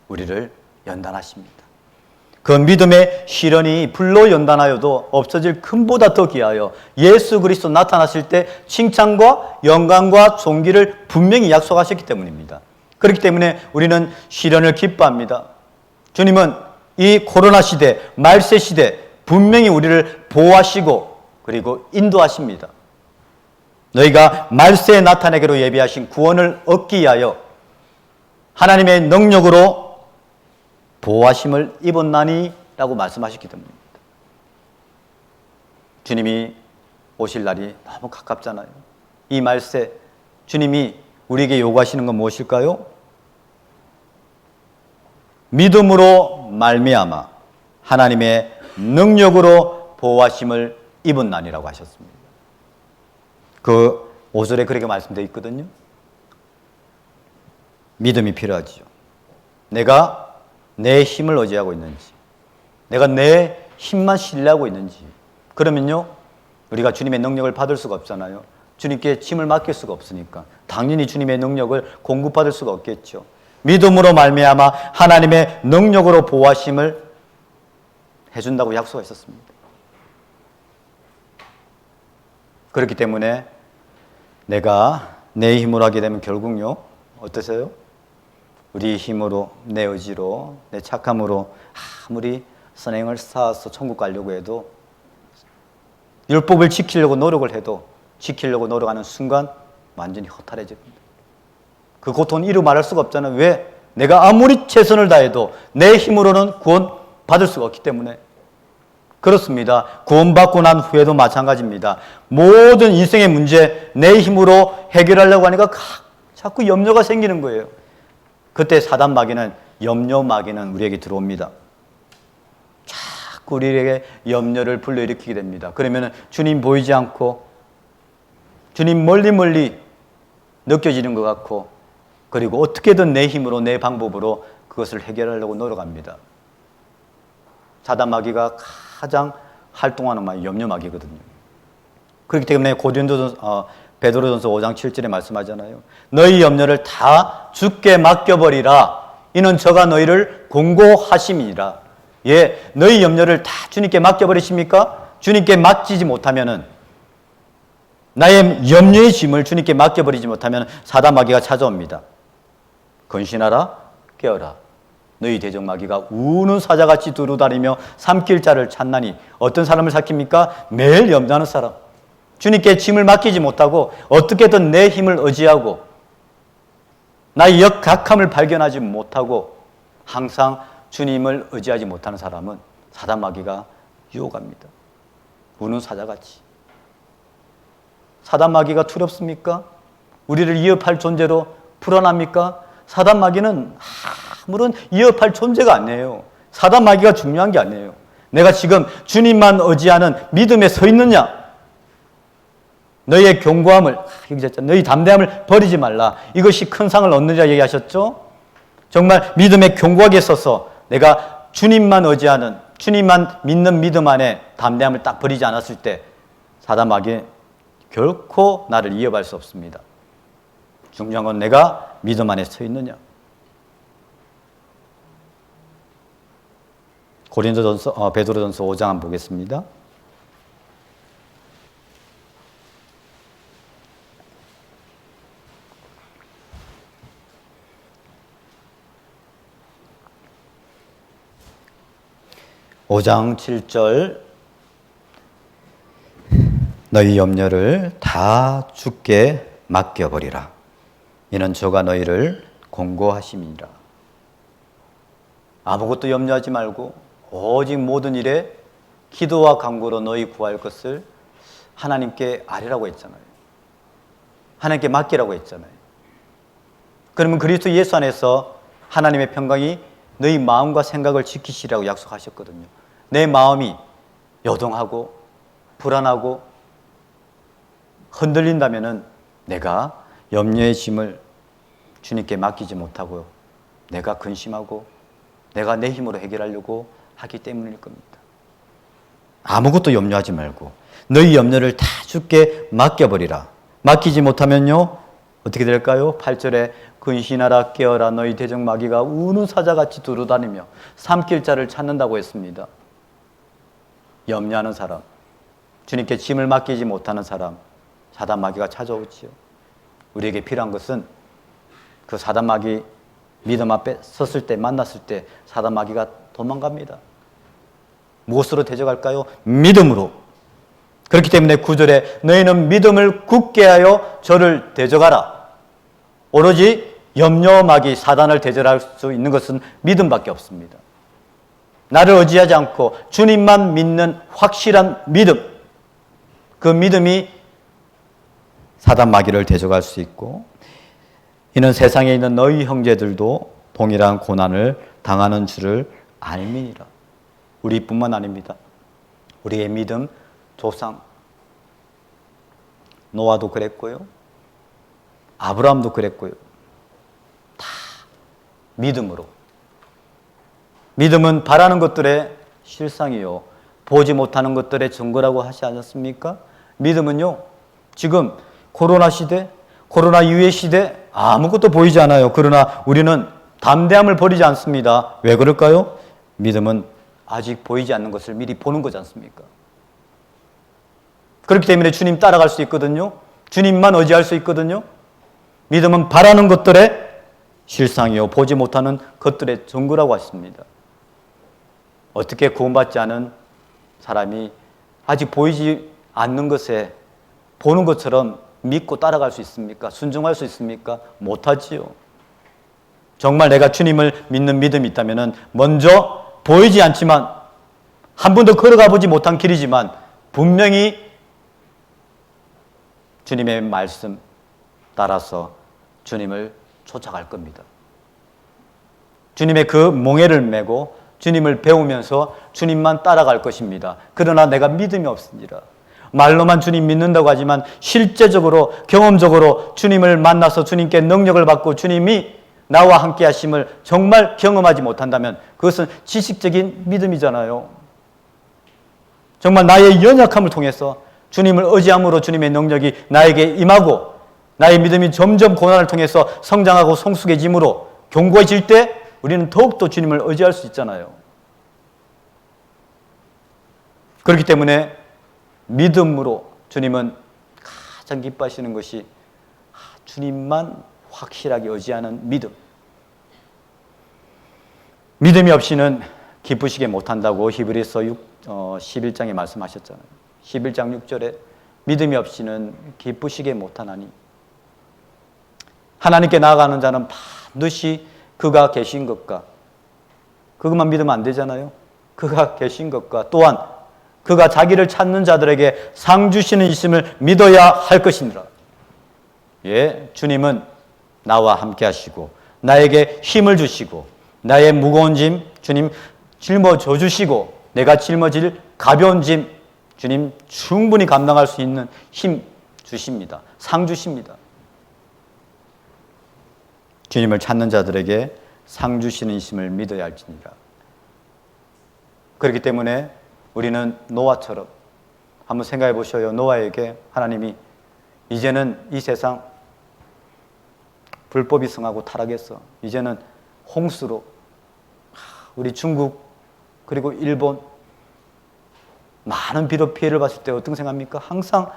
Speaker 1: 우리를 연단하십니다. 그 믿음의 시련이 불로 연단하여도 없어질 금보다 더 귀하여 예수 그리스도 나타나실 때 칭찬과 영광과 존귀를 분명히 약속하셨기 때문입니다. 그렇기 때문에 우리는 시련을 기뻐합니다. 주님은 이 코로나 시대, 말세 시대 분명히 우리를 보호하시고 그리고 인도하십니다. 너희가 말세에 나타내기로 예비하신 구원을 얻기 위하여 하나님의 능력으로 보호하심을 입었나니 라고 말씀하셨기 때문입니다. 주님이 오실 날이 너무 가깝잖아요. 이 말세 주님이 우리에게 요구하시는 건 무엇일까요? 믿음으로 말미암아 하나님의 능력으로 보호하심을 입었나니라고 하셨습니다. 그 5절에 그렇게 말씀되어 있거든요. 믿음이 필요하지요. 내가 내 힘을 의지하고 있는지, 내가 내 힘만 신뢰하고 있는지, 그러면요 우리가 주님의 능력을 받을 수가 없잖아요. 주님께 짐을 맡길 수가 없으니까 당연히 주님의 능력을 공급받을 수가 없겠죠. 믿음으로 말미암아 하나님의 능력으로 보호하심을 해준다고 약속하셨습니다. 그렇기 때문에 내가 내 힘으로 하게 되면 결국요 어떠세요? 우리 힘으로, 내 의지로, 내 착함으로 아무리 선행을 쌓아서 천국 가려고 해도, 율법을 지키려고 노력을 해도 지키려고 노력하는 순간 완전히 허탈해집니다. 그 고통은 이루 말할 수가 없잖아요. 왜? 내가 아무리 최선을 다해도 내 힘으로는 구원 받을 수가 없기 때문에. 그렇습니다. 구원받고 난 후에도 마찬가지입니다. 모든 인생의 문제 내 힘으로 해결하려고 하니까 자꾸 염려가 생기는 거예요. 그때 사단 마귀는, 염려 마귀는 우리에게 들어옵니다. 자꾸 우리에게 염려를 불러일으키게 됩니다. 그러면 주님 보이지 않고 주님 멀리 느껴지는 것 같고, 그리고 어떻게든 내 힘으로, 내 방법으로 그것을 해결하려고 노력합니다. 사단 마귀가 가장 활동하는 마귀, 염려 마귀거든요. 그렇기 때문에 베드로전서 5장 7절에 말씀하잖아요. 너희 염려를 다 주께 맡겨버리라. 이는 저가 너희를 공고하심이라. 예, 너희 염려를 다 주님께 맡겨버리십니까? 주님께 맡기지 못하면은, 나의 염려의 짐을 주님께 맡겨버리지 못하면 사단 마귀가 찾아옵니다. 근신하라, 깨어라. 너희 대적 마귀가 우는 사자같이 두루다니며 삼킬 자를 찾나니. 어떤 사람을 삼킵니까? 매일 염려하는 사람. 주님께 짐을 맡기지 못하고 어떻게든 내 힘을 의지하고 나의 역각함을 발견하지 못하고 항상 주님을 의지하지 못하는 사람은 사단 마귀가 유혹합니다. 우는 사자같이. 사단 마귀가 두렵습니까? 우리를 위협할 존재로 불안합니까? 사단 마귀는 아무런 위협할 존재가 아니에요. 사단 마귀가 중요한 게 아니에요. 내가 지금 주님만 의지하는 믿음에 서 있느냐? 너희의 견고함을, 너희 담대함을 버리지 말라. 이것이 큰 상을 얻느니라 얘기하셨죠. 정말 믿음에 견고하게 서서 내가 주님만 의지하는, 주님만 믿는 믿음 안에 담대함을 딱 버리지 않았을 때 사단 마귀는 결코 나를 이어갈 수 없습니다. 중요한 건 내가 믿음 안에 서 있느냐. 베드로전서 5장 한번 보겠습니다. (5장 7절) 너희 염려를 다 주께 맡겨버리라. 이는 저가 너희를 권고하심이니라. 아무것도 염려하지 말고 오직 모든 일에 기도와 간구로 너희 구할 것을 하나님께 아뢰라고 했잖아요. 하나님께 맡기라고 했잖아요. 그러면 그리스도 예수 안에서 하나님의 평강이 너희 마음과 생각을 지키시라고 약속하셨거든요. 내 마음이 요동하고 불안하고 흔들린다면은 내가 염려의 짐을 주님께 맡기지 못하고 내가 근심하고 내가 내 힘으로 해결하려고 하기 때문일 겁니다. 아무것도 염려하지 말고 너희 염려를 다 주께 맡겨버리라. 맡기지 못하면요 어떻게 될까요? 8절에 근신하라 깨어라 너희 대적마귀가 우는 사자같이 두루다니며 삼킬 자를 찾는다고 했습니다. 염려하는 사람, 주님께 짐을 맡기지 못하는 사람, 사단 마귀가 찾아오지요. 우리에게 필요한 것은 그 사단 마귀 믿음 앞에 섰을 때, 만났을 때 사단 마귀가 도망갑니다. 무엇으로 대적할까요? 믿음으로. 그렇기 때문에 9절에 너희는 믿음을 굳게 하여 저를 대적하라. 오로지 염려 마귀 사단을 대적할 수 있는 것은 믿음밖에 없습니다. 나를 의지하지 않고 주님만 믿는 확실한 믿음, 그 믿음이 사단 마귀를 대적할 수 있고, 이는 세상에 있는 너희 형제들도 동일한 고난을 당하는 줄을 알미니라. 우리뿐만 아닙니다. 우리의 믿음 조상 노아도 그랬고요, 아브라함도 그랬고요. 다 믿음으로. 믿음은 바라는 것들의 실상이요 보지 못하는 것들의 증거라고 하지 않았습니까? 믿음은요 지금 코로나 시대, 코로나 이후의 시대 아무것도 보이지 않아요. 그러나 우리는 담대함을 버리지 않습니다. 왜 그럴까요? 믿음은 아직 보이지 않는 것을 미리 보는 거지 않습니까? 그렇기 때문에 주님 따라갈 수 있거든요. 주님만 의지할 수 있거든요. 믿음은 바라는 것들의 실상이요 보지 못하는 것들의 증거라고 하십니다. 어떻게 구원받지 않은 사람이 아직 보이지 않는 것에 보는 것처럼 믿고 따라갈 수 있습니까? 순종할 수 있습니까? 못하지요. 정말 내가 주님을 믿는 믿음이 있다면 먼저 보이지 않지만 한 번도 걸어가 보지 못한 길이지만 분명히 주님의 말씀 따라서 주님을 쫓아갈 겁니다. 주님의 그 몽해를 메고 주님을 배우면서 주님만 따라갈 것입니다. 그러나 내가 믿음이 없으니라. 말로만 주님 믿는다고 하지만 실제적으로 경험적으로 주님을 만나서 주님께 능력을 받고 주님이 나와 함께 하심을 정말 경험하지 못한다면 그것은 지식적인 믿음이잖아요. 정말 나의 연약함을 통해서 주님을 의지함으로 주님의 능력이 나에게 임하고 나의 믿음이 점점 고난을 통해서 성장하고 성숙해짐으로 견고해질 때 우리는 더욱더 주님을 의지할 수 있잖아요. 그렇기 때문에 믿음으로 주님은 가장 기뻐하시는 것이 주님만 확실하게 의지하는 믿음. 믿음이 없이는 기쁘시게 못한다고 히브리서 11장에 말씀하셨잖아요. 11장 6절에 믿음이 없이는 기쁘시게 못하나니 하나님께 나아가는 자는 반드시 그가 계신 것과 그것만 믿으면 안 되잖아요. 그가 계신 것과 또한 그가 자기를 찾는 자들에게 상 주시는 있음을 믿어야 할 것이니라. 예, 주님은 나와 함께 하시고 나에게 힘을 주시고 나의 무거운 짐 주님 짊어져 주시고 내가 짊어질 가벼운 짐 주님 충분히 감당할 수 있는 힘 주십니다. 상 주십니다. 주님을 찾는 자들에게 상 주시는 이심을 믿어야 할지니라. 그렇기 때문에 우리는 노아처럼 한번 생각해 보셔요. 노아에게 하나님이 이제는 이 세상 불법이 성하고 타락했어. 이제는 홍수로 우리 중국 그리고 일본 많은 비로 피해를 봤을 때 어떻게 생각합니까? 항상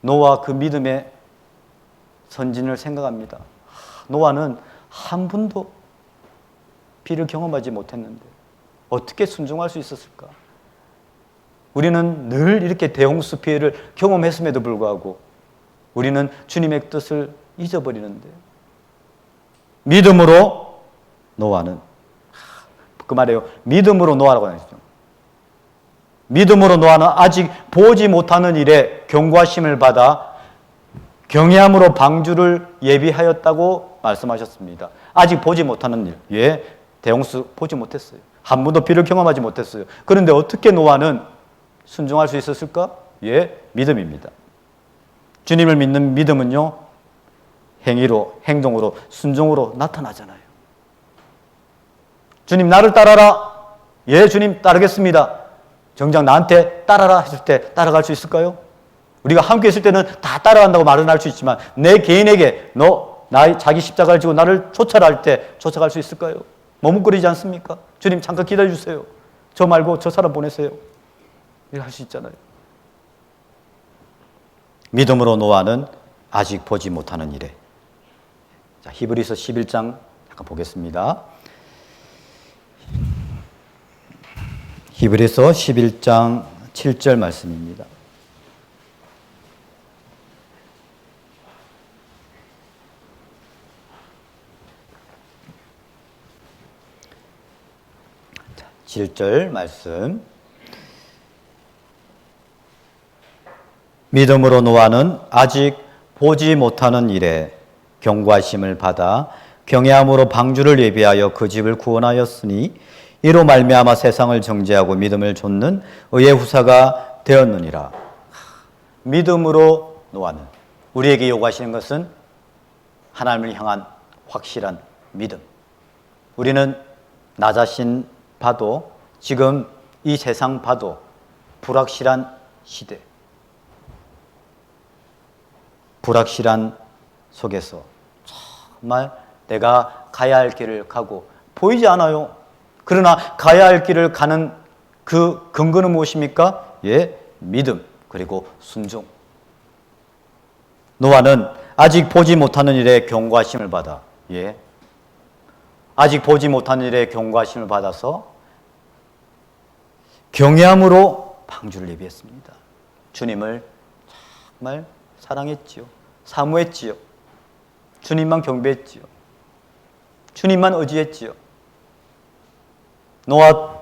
Speaker 1: 노아 그 믿음의 선진을 생각합니다. 노아는 한 번도 비를 경험하지 못했는데 어떻게 순종할 수 있었을까? 우리는 늘 이렇게 대홍수 피해를 경험했음에도 불구하고 우리는 주님의 뜻을 잊어버리는데, 믿음으로 노아는, 그 말이에요. 믿음으로 노아라고 하죠. 믿음으로 노아는 아직 보지 못하는 일에 경고하심을 받아 경외함으로 방주를 예비하였다고 말씀하셨습니다. 아직 보지 못하는 일, 예, 대홍수 보지 못했어요. 한 번도 비를 경험하지 못했어요. 그런데 어떻게 노아는 순종할 수 있었을까? 예, 믿음입니다. 주님을 믿는 믿음은요, 행위로, 행동으로, 순종으로 나타나잖아요. 주님 나를 따라라. 예, 주님 따르겠습니다. 정작 나한테 따라라 했을 때 따라갈 수 있을까요? 우리가 함께 있을 때는 다 따라간다고 말은 할 수 있지만 내 개인에게 자기 십자가를 지고 나를 쫓아라 할 때 쫓아갈 수 있을까요? 머뭇거리지 않습니까? 주님 잠깐 기다려주세요. 저 말고 저 사람 보내세요. 이렇게 할 수 있잖아요. 믿음으로 노아는 아직 보지 못하는 일에. 자, 히브리서 11장 잠깐 보겠습니다. 히브리서 11장 7절 말씀입니다. 자, 7절 말씀. 믿음으로 노아는 아직 보지 못하는 일에 경고하심을 받아 경외함으로 방주를 예비하여 그 집을 구원하였으니 이로 말미암아 세상을 정죄하고 믿음을 좇는 의의 후사가 되었느니라. 믿음으로 노아는, 우리에게 요구하시는 것은 하나님을 향한 확실한 믿음. 우리는 나 자신 봐도, 지금 이 세상 봐도 불확실한 시대, 불확실한 속에서 정말 내가 가야 할 길을 가고 보이지 않아요. 그러나 가야 할 길을 가는 그 근거는 무엇입니까? 예, 믿음 그리고 순종. 노아는 아직 보지 못하는 일에 경고하심을 받아, 예, 아직 보지 못하는 일에 경고하심을 받아서 경외함으로 방주를 예비했습니다. 주님을 정말 사랑했지요. 사모했지요. 주님만 경배했지요. 주님만 의지했지요. 노아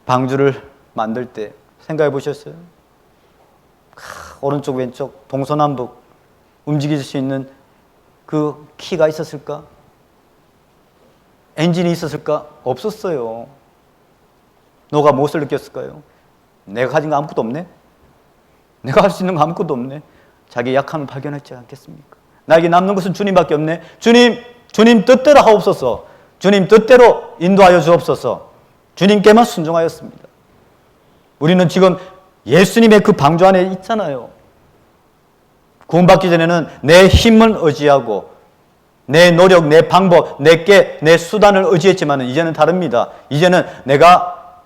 Speaker 1: 방주를 만들 때 생각해 보셨어요? 오른쪽 왼쪽 동서남북 움직일 수 있는 그 키가 있었을까? 엔진이 있었을까? 없었어요. 노아가 무엇을 느꼈을까요? 내가 가진 거 아무것도 없네? 내가 할 수 있는 거 아무것도 없네? 자기의 약함을 발견했지 않겠습니까? 나에게 남는 것은 주님밖에 없네. 주님 뜻대로 하옵소서. 주님 뜻대로 인도하여 주옵소서. 주님께만 순종하였습니다. 우리는 지금 예수님의 그 방주 안에 있잖아요. 구원받기 전에는 내 힘을 의지하고 내 노력, 내 방법, 내 수단을 의지했지만 이제는 다릅니다. 이제는 내가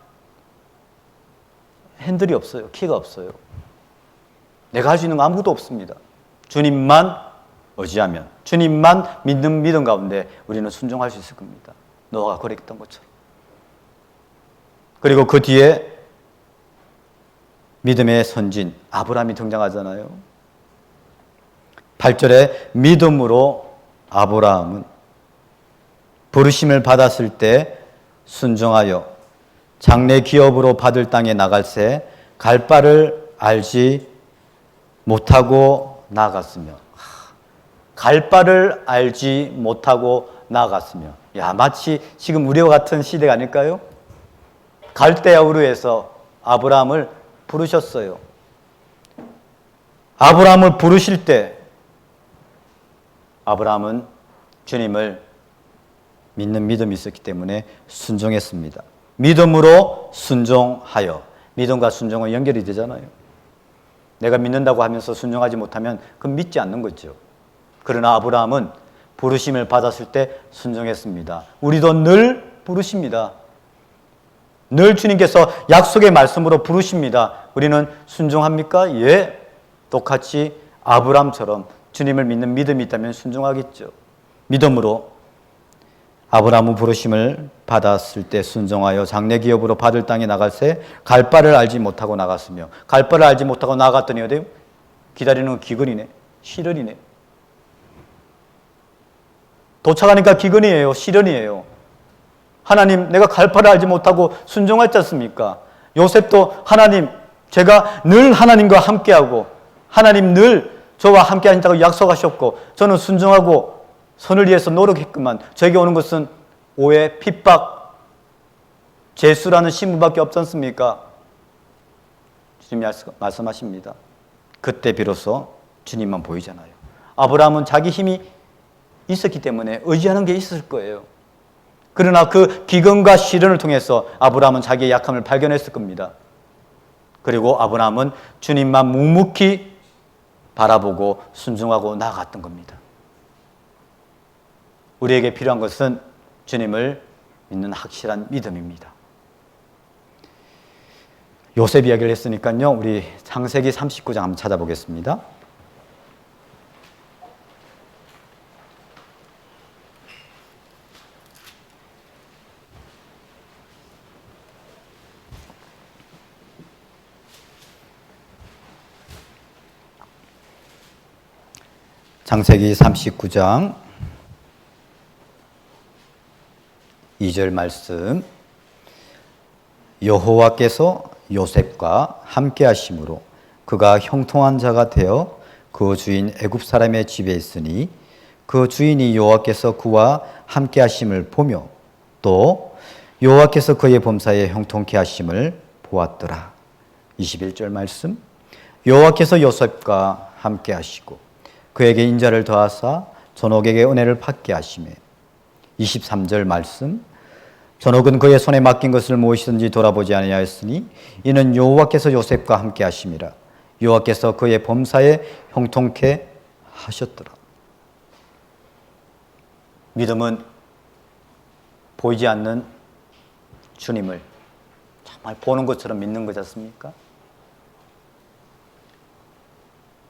Speaker 1: 핸들이 없어요. 키가 없어요. 내가 할 수 있는 거 아무것도 없습니다. 주님만 의지하면, 주님만 믿는 믿음 가운데 우리는 순종할 수 있을 겁니다. 노아가 그랬던 것처럼. 그리고 그 뒤에 믿음의 선진 아브라함이 등장하잖아요. 8절에 믿음으로 아브라함은 부르심을 받았을 때 순종하여 장래 기업으로 받을 땅에 나갈새 갈 바를 알지 못하고 나아갔으며, 갈 바를 알지 못하고 나아갔으며. 야, 마치 지금 우리와 같은 시대가 아닐까요? 갈대아 우르에서 아브라함을 부르셨어요. 아브라함을 부르실 때 아브라함은 주님을 믿는 믿음이 있었기 때문에 순종했습니다. 믿음으로 순종하여. 믿음과 순종은 연결이 되잖아요. 내가 믿는다고 하면서 순종하지 못하면 그건 믿지 않는 거죠. 그러나 아브라함은 부르심을 받았을 때 순종했습니다. 우리도 늘 부르십니다. 늘 주님께서 약속의 말씀으로 부르십니다. 우리는 순종합니까? 예. 똑같이 아브라함처럼 주님을 믿는 믿음이 있다면 순종하겠죠. 믿음으로 아브라함은 부르심을 받았을 때 순종하여 장래 기업으로 받을 땅에 나갈새 갈 바를 알지 못하고 나갔으며, 갈 바를 알지 못하고 나갔더니 어때요? 기다리는 건 기근이네, 시련이네. 도착하니까 기근이에요, 시련이에요. 하나님, 내가 갈 바를 알지 못하고 순종했지 않습니까? 요셉도 하나님, 제가 늘 하나님과 함께하고 하나님 늘 저와 함께 하신다고 약속하셨고 저는 순종하고 선을 위해서 노력했구만. 저에게 오는 것은 오해, 핍박, 재수라는 신문밖에 없지 않습니까? 주님이 말씀하십니다. 그때 비로소 주님만 보이잖아요. 아브라함은 자기 힘이 있었기 때문에 의지하는 게 있었을 거예요. 그러나 그 기근과 시련을 통해서 아브라함은 자기의 약함을 발견했을 겁니다. 그리고 아브라함은 주님만 묵묵히 바라보고 순종하고 나아갔던 겁니다. 우리에게 필요한 것은 주님을 믿는 확실한 믿음입니다. 요셉 이야기를 했으니까요, 우리 창세기 39장 한번 찾아보겠습니다. 창세기 39장 2절 말씀. 여호와께서 요셉과 함께 하심으로 그가 형통한 자가 되어 그 주인 애굽 사람의 집에 있으니 그 주인이 여호와께서 그와 함께 하심을 보며 또 여호와께서 그의 범사에 형통케 하심을 보았더라. 21절 말씀. 여호와께서 요셉과 함께 하시고 그에게 인자를 더하사 전옥에게 은혜를 받게 하시매. 23절 말씀. 전옥은 그의 손에 맡긴 것을 무엇이든지 돌아보지 아니하였으니 이는 여호와께서 요셉과 함께 하심이라. 여호와께서 그의 범사에 형통케 하셨더라. 믿음은 보이지 않는 주님을 정말 보는 것처럼 믿는 거지 않습니까?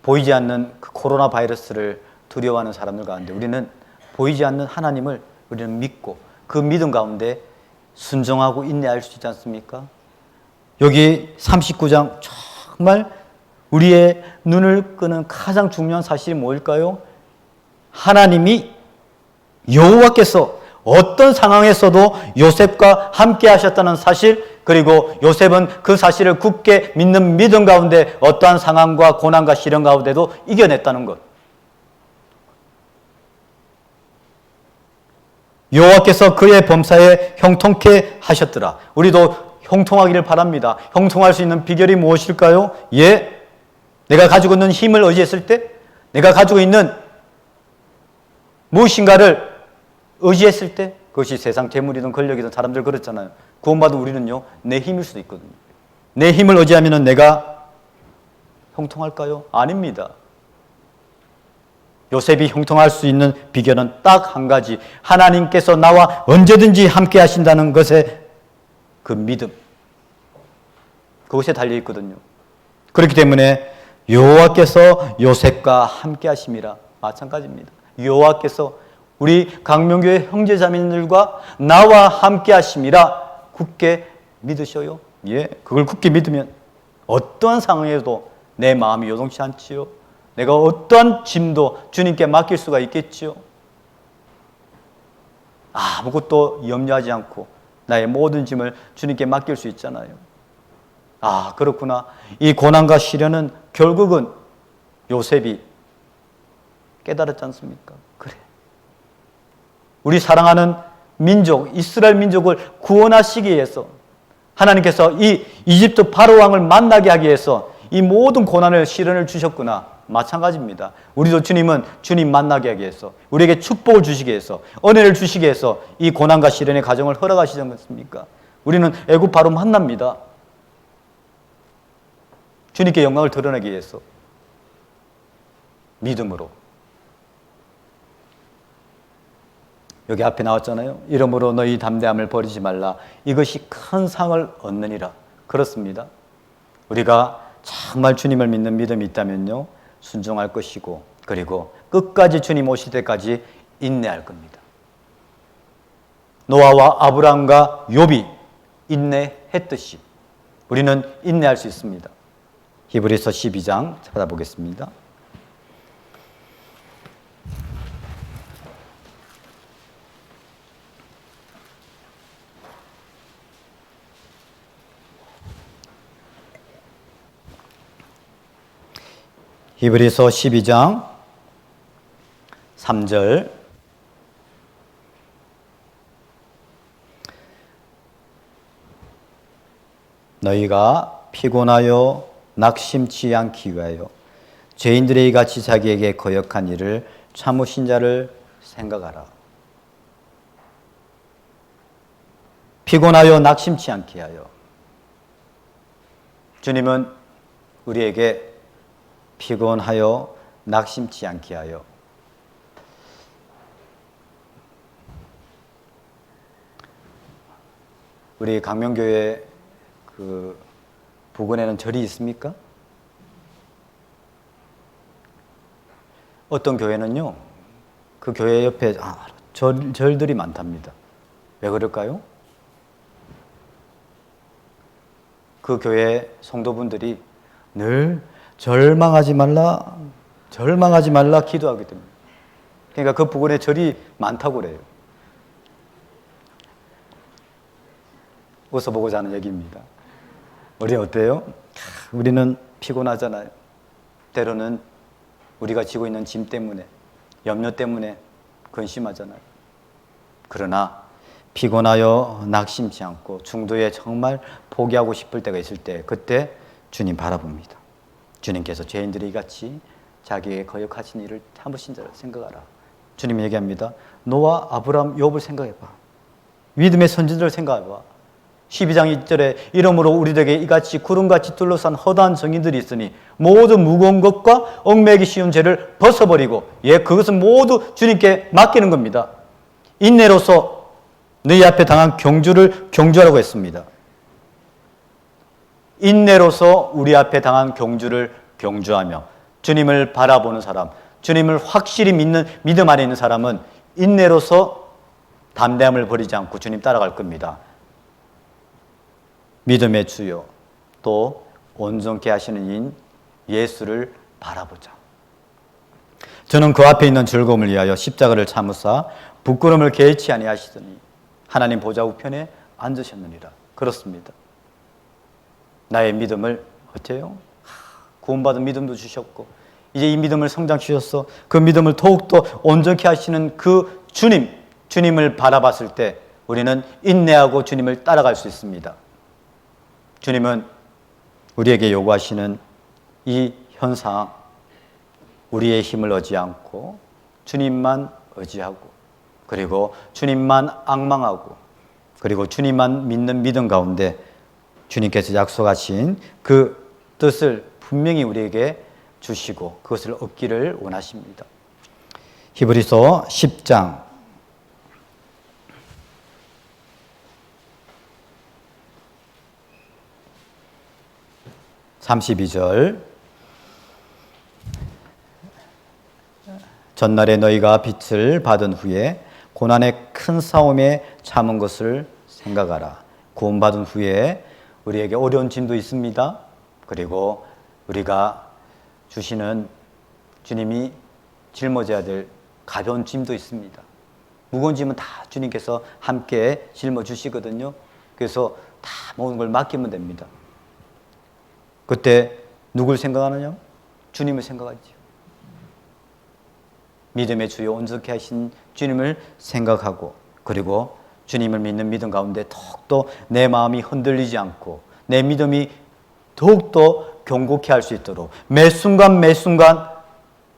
Speaker 1: 보이지 않는 그 코로나 바이러스를 두려워하는 사람들 가운데 우리는 보이지 않는 하나님을 우리는 믿고 그 믿음 가운데 순종하고 인내할 수 있지 않습니까? 여기 39장 정말 우리의 눈을 끄는 가장 중요한 사실이 뭘까요? 하나님이 여호와께서 어떤 상황에서도 요셉과 함께 하셨다는 사실, 그리고 요셉은 그 사실을 굳게 믿는 믿음 가운데 어떠한 상황과 고난과 시련 가운데도 이겨냈다는 것. 여호와께서 그의 범사에 형통케 하셨더라. 우리도 형통하기를 바랍니다. 형통할 수 있는 비결이 무엇일까요? 예, 내가 가지고 있는 힘을 의지했을 때, 내가 가지고 있는 무엇인가를 의지했을 때, 그것이 세상 재물이든 권력이든 사람들 그렇잖아요. 구원받은 우리는요, 내 힘일 수도 있거든요. 내 힘을 의지하면 내가 형통할까요? 아닙니다. 요셉이 형통할 수 있는 비결은 딱 한 가지, 하나님께서 나와 언제든지 함께 하신다는 것에 그 믿음, 그것에 달려 있거든요. 그렇기 때문에 여호와께서 요셉과 함께 하심이라. 마찬가지입니다. 여호와께서 우리 강명교회 형제자매들과 나와 함께 하심이라 굳게 믿으셔요. 예, 그걸 굳게 믿으면 어떠한 상황에도 내 마음이 요동치 않지요. 내가 어떠한 짐도 주님께 맡길 수가 있겠지요. 아무것도 염려하지 않고 나의 모든 짐을 주님께 맡길 수 있잖아요. 아, 그렇구나. 이 고난과 시련은 결국은 요셉이 깨달았지 않습니까? 그래. 우리 사랑하는 민족, 이스라엘 민족을 구원하시기 위해서 하나님께서 이 이집트 바로 왕을 만나게 하기 위해서 이 모든 고난을 시련을 주셨구나. 마찬가지입니다. 우리도 주님은 주님 만나게 하기 위해서, 우리에게 축복을 주시기 위해서, 은혜를 주시기 위해서 이 고난과 시련의 과정을 허락하시지 않습니까? 우리는 애굽 바로 만납니다. 주님께 영광을 드러내기 위해서 믿음으로. 여기 앞에 나왔잖아요. 이러므로 너희 담대함을 버리지 말라. 이것이 큰 상을 얻느니라. 그렇습니다. 우리가 정말 주님을 믿는 믿음이 있다면요, 순종할 것이고, 그리고 끝까지 주님 오실 때까지 인내할 겁니다. 노아와 아브라함과 욥이 인내했듯이 우리는 인내할 수 있습니다. 히브리서 12장 찾아보겠습니다. 히브리서 12장 3절. 너희가 피곤하여 낙심치 않기 위하여 죄인들의 같이 자기에게 거역한 일을 참으신 자를 생각하라. 피곤하여 낙심치 않게 하여. 주님은 우리에게 피곤하여 낙심치 않게 하여. 우리 강명교회 그 부근에는 절이 있습니까? 어떤 교회는요, 그 교회 옆에 절들이 많답니다. 왜 그럴까요? 그 교회 성도분들이 늘 절망하지 말라 기도하게 됩니다. 그러니까 그 부근에 절이 많다고 그래요. 웃어보고자 하는 얘기입니다. 우리 어때요? 우리는 피곤하잖아요. 때로는 우리가 지고 있는 짐 때문에, 염려 때문에 근심하잖아요. 그러나 피곤하여 낙심치 않고 중도에 정말 포기하고 싶을 때가 있을 때, 그때 주님 바라봅니다. 주님께서 죄인들이 같이 자기의 거역하신 일을 참으신 자를 생각하라. 주님이 얘기합니다. 노아, 아브라함, 욥을 생각해봐. 믿음의 선진들을 생각해봐. 12장 2절에 이러므로 우리에게 이같이 구름같이 둘러싼 허다한 정인들이 있으니 모두 무거운 것과 얽매기 쉬운 죄를 벗어버리고, 그것은 모두 주님께 맡기는 겁니다. 인내로서 너희 앞에 당한 경주를 경주하라고 했습니다. 인내로서 우리 앞에 당한 경주를 경주하며, 주님을 바라보는 사람, 주님을 확실히 믿는 믿음 안에 있는 사람은 인내로서 담대함을 버리지 않고 주님 따라갈 겁니다. 믿음의 주요 또 온전케 하시는 이인 예수를 바라보자. 저는 그 앞에 있는 즐거움을 위하여 십자가를 참으사 부끄러움을 개의치 아니하시더니 하나님 보좌 우편에 앉으셨느니라. 그렇습니다. 나의 믿음을 어때요? 구원받은 믿음도 주셨고, 이제 이 믿음을 성장시켜서 그 믿음을 더욱더 온전케 하시는 그 주님을 바라봤을 때 우리는 인내하고 주님을 따라갈 수 있습니다. 주님은 우리에게 요구하시는 이 현상, 우리의 힘을 의지 않고 주님만 의지하고, 그리고 주님만 앙망하고, 그리고 주님만 믿는 믿음 가운데 주님께서 약속하신 그 뜻을 분명히 우리에게 주시고 그것을 얻기를 원하십니다. 히브리서 10장 32절. 전날에 너희가 빛을 받은 후에 고난의 큰 싸움에 참은 것을 생각하라. 구원받은 후에 우리에게 어려운 짐도 있습니다. 그리고 우리가 주시는 주님이 짊어져야 될 가벼운 짐도 있습니다. 무거운 짐은 다 주님께서 함께 짊어주시거든요. 그래서 다 모든 걸 맡기면 됩니다. 그때 누굴 생각하느냐? 주님을 생각하죠. 믿음의 주요 온전케 하신 주님을 생각하고, 그리고 주님을 믿는 믿음 가운데 더욱더 내 마음이 흔들리지 않고 내 믿음이 더욱더 견고케 할 수 있도록 매 순간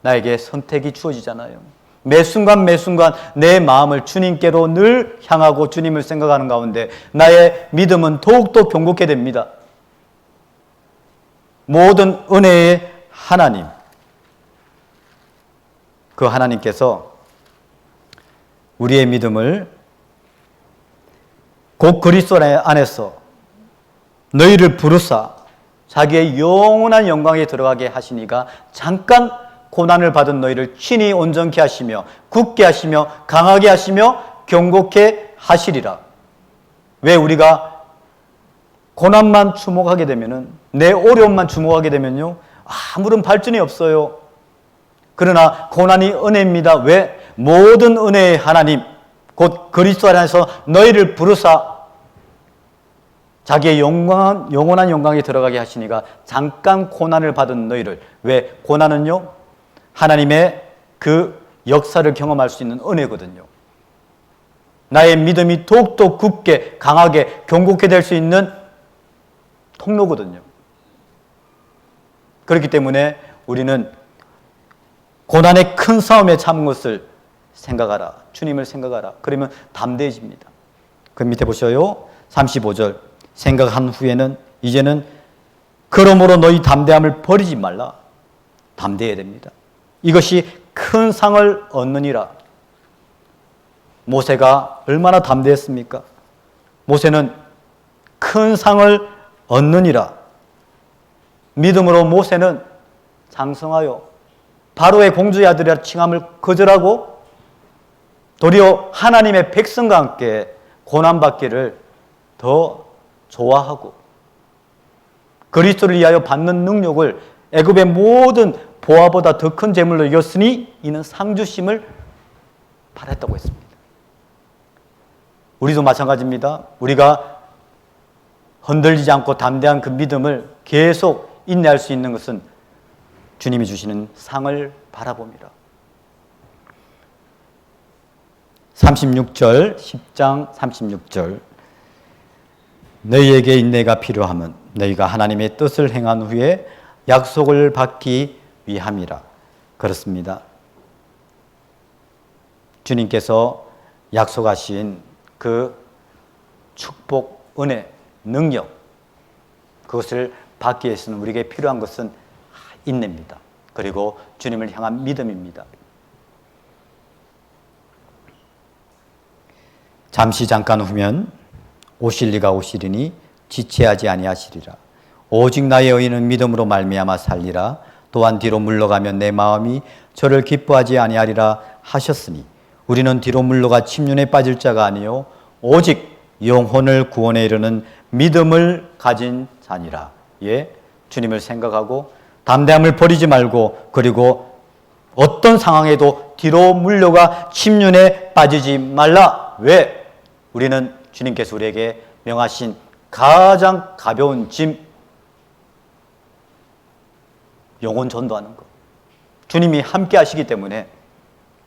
Speaker 1: 나에게 선택이 주어지잖아요. 매 순간 매 순간 내 마음을 주님께로 늘 향하고 주님을 생각하는 가운데 나의 믿음은 더욱더 견고하게 됩니다. 모든 은혜의 하나님, 그 하나님께서 우리의 믿음을 곧 그리스도 안에서 너희를 부르사 자기의 영원한 영광에 들어가게 하시니가 잠깐 고난을 받은 너희를 친히 온전케 하시며 굳게 하시며 강하게 하시며 견고케 하시리라. 왜 우리가 고난만 주목하게 되면은, 내 어려움만 주목하게 되면요, 아무런 발전이 없어요. 그러나 고난이 은혜입니다. 왜? 모든 은혜의 하나님 곧 그리스도 안에서 너희를 부르사 자기의 영원한 영광에 들어가게 하시니가 잠깐 고난을 받은 너희를. 왜? 고난은요, 하나님의 그 역사를 경험할 수 있는 은혜거든요. 나의 믿음이 더욱더 굳게 강하게 견고하게 될 수 있는 통로거든요. 그렇기 때문에 우리는 고난의 큰 싸움에 참은 것을 생각하라. 주님을 생각하라. 그러면 담대해집니다. 그 밑에 보셔요. 35절. 생각한 후에는 이제는 그러므로 너희 담대함을 버리지 말라. 담대해야 됩니다. 이것이 큰 상을 얻느니라. 모세가 얼마나 담대했습니까? 모세는 큰 상을 얻느니라. 믿음으로 모세는 장성하여 바로의 공주의 아들이라 칭함을 거절하고 도리어 하나님의 백성과 함께 고난받기를 더 좋아하고 그리스도를 위하여 받는 능력을 애굽의 모든 보화보다 더 큰 재물로 여겼으니 이는 상주심을 바랬다고 했습니다. 우리도 마찬가지입니다. 우리가 흔들리지 않고 담대한 그 믿음을 계속 인내할 수 있는 것은 주님이 주시는 상을 바라봅니다. 36절, 10장 36절. 너희에게 인내가 필요함은 너희가 하나님의 뜻을 행한 후에 약속을 받기 위함이라. 그렇습니다. 주님께서 약속하신 그 축복, 은혜, 능력, 그것을 받기 위해서는 우리에게 필요한 것은 인내입니다. 그리고 주님을 향한 믿음입니다. 잠시 잠깐 후면 오실 이가 오시리니 지체하지 아니하시리라. 오직 나의 의인은 믿음으로 말미암아 살리라. 또한 뒤로 물러가면 내 마음이 저를 기뻐하지 아니하리라 하셨으니 우리는 뒤로 물러가 침륜에 빠질 자가 아니요 오직 영혼을 구원에 이르는 믿음을 가진 자니라. 예, 주님을 생각하고 담대함을 버리지 말고 그리고 어떤 상황에도 뒤로 물러가 침륜에 빠지지 말라. 왜? 우리는 주님께서 우리에게 명하신 가장 가벼운 짐, 영혼 전도하는 것. 주님이 함께 하시기 때문에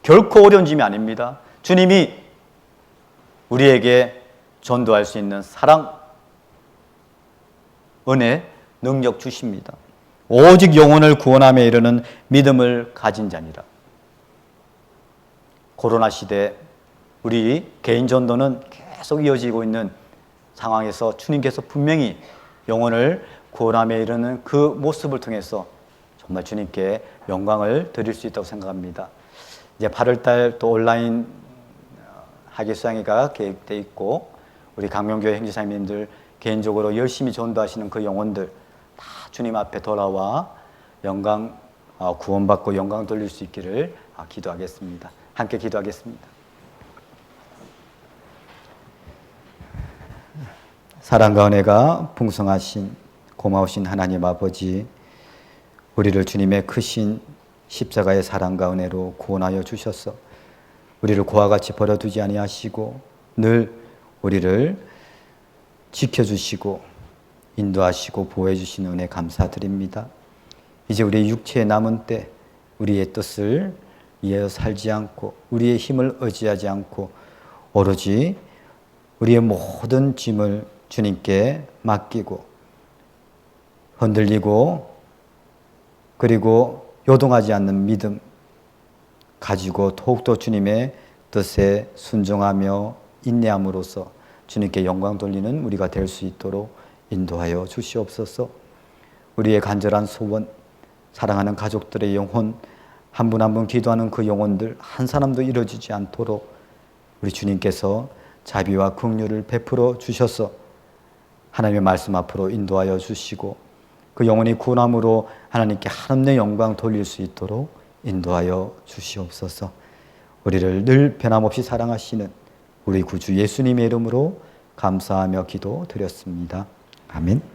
Speaker 1: 결코 어려운 짐이 아닙니다. 주님이 우리에게 전도할 수 있는 사랑, 은혜, 능력 주십니다. 오직 영혼을 구원함에 이르는 믿음을 가진 자니라. 코로나 시대 우리 개인 전도는 계속 이어지고 있는 상황에서 주님께서 분명히 영혼을 구원함에 이르는 그 모습을 통해서 정말 주님께 영광을 드릴 수 있다고 생각합니다. 이제 8월달 또 온라인 학예 수양회가 계획되어 있고 우리 강명교회 형제자매님들 개인적으로 열심히 전도하시는 그 영혼들 다 주님 앞에 돌아와 영광 구원받고 영광 돌릴 수 있기를 기도하겠습니다. 함께 기도하겠습니다. 사랑과 은혜가 풍성하신 고마우신 하나님 아버지, 우리를 주님의 크신 십자가의 사랑과 은혜로 구원하여 주셔서 우리를 고와 같이 버려두지 아니하시고 늘 우리를 지켜주시고 인도하시고 보호해 주시는 은혜 감사드립니다. 이제 우리의 육체의 남은 때 우리의 뜻을 이해하여 살지 않고 우리의 힘을 의지하지 않고 오로지 우리의 모든 짐을 주님께 맡기고 흔들리고 그리고 요동하지 않는 믿음 가지고 더욱더 주님의 뜻에 순종하며 인내함으로써 주님께 영광 돌리는 우리가 될 수 있도록 인도하여 주시옵소서. 우리의 간절한 소원, 사랑하는 가족들의 영혼, 한 분 한 분 기도하는 그 영혼들 한 사람도 이루어지지 않도록 우리 주님께서 자비와 긍휼을 베풀어 주셔서 하나님의 말씀 앞으로 인도하여 주시고 그 영혼이 구원함으로 하나님께 하나님의 영광 돌릴 수 있도록 인도하여 주시옵소서. 우리를 늘 변함없이 사랑하시는 우리 구주 예수님의 이름으로 감사하며 기도드렸습니다. 아멘.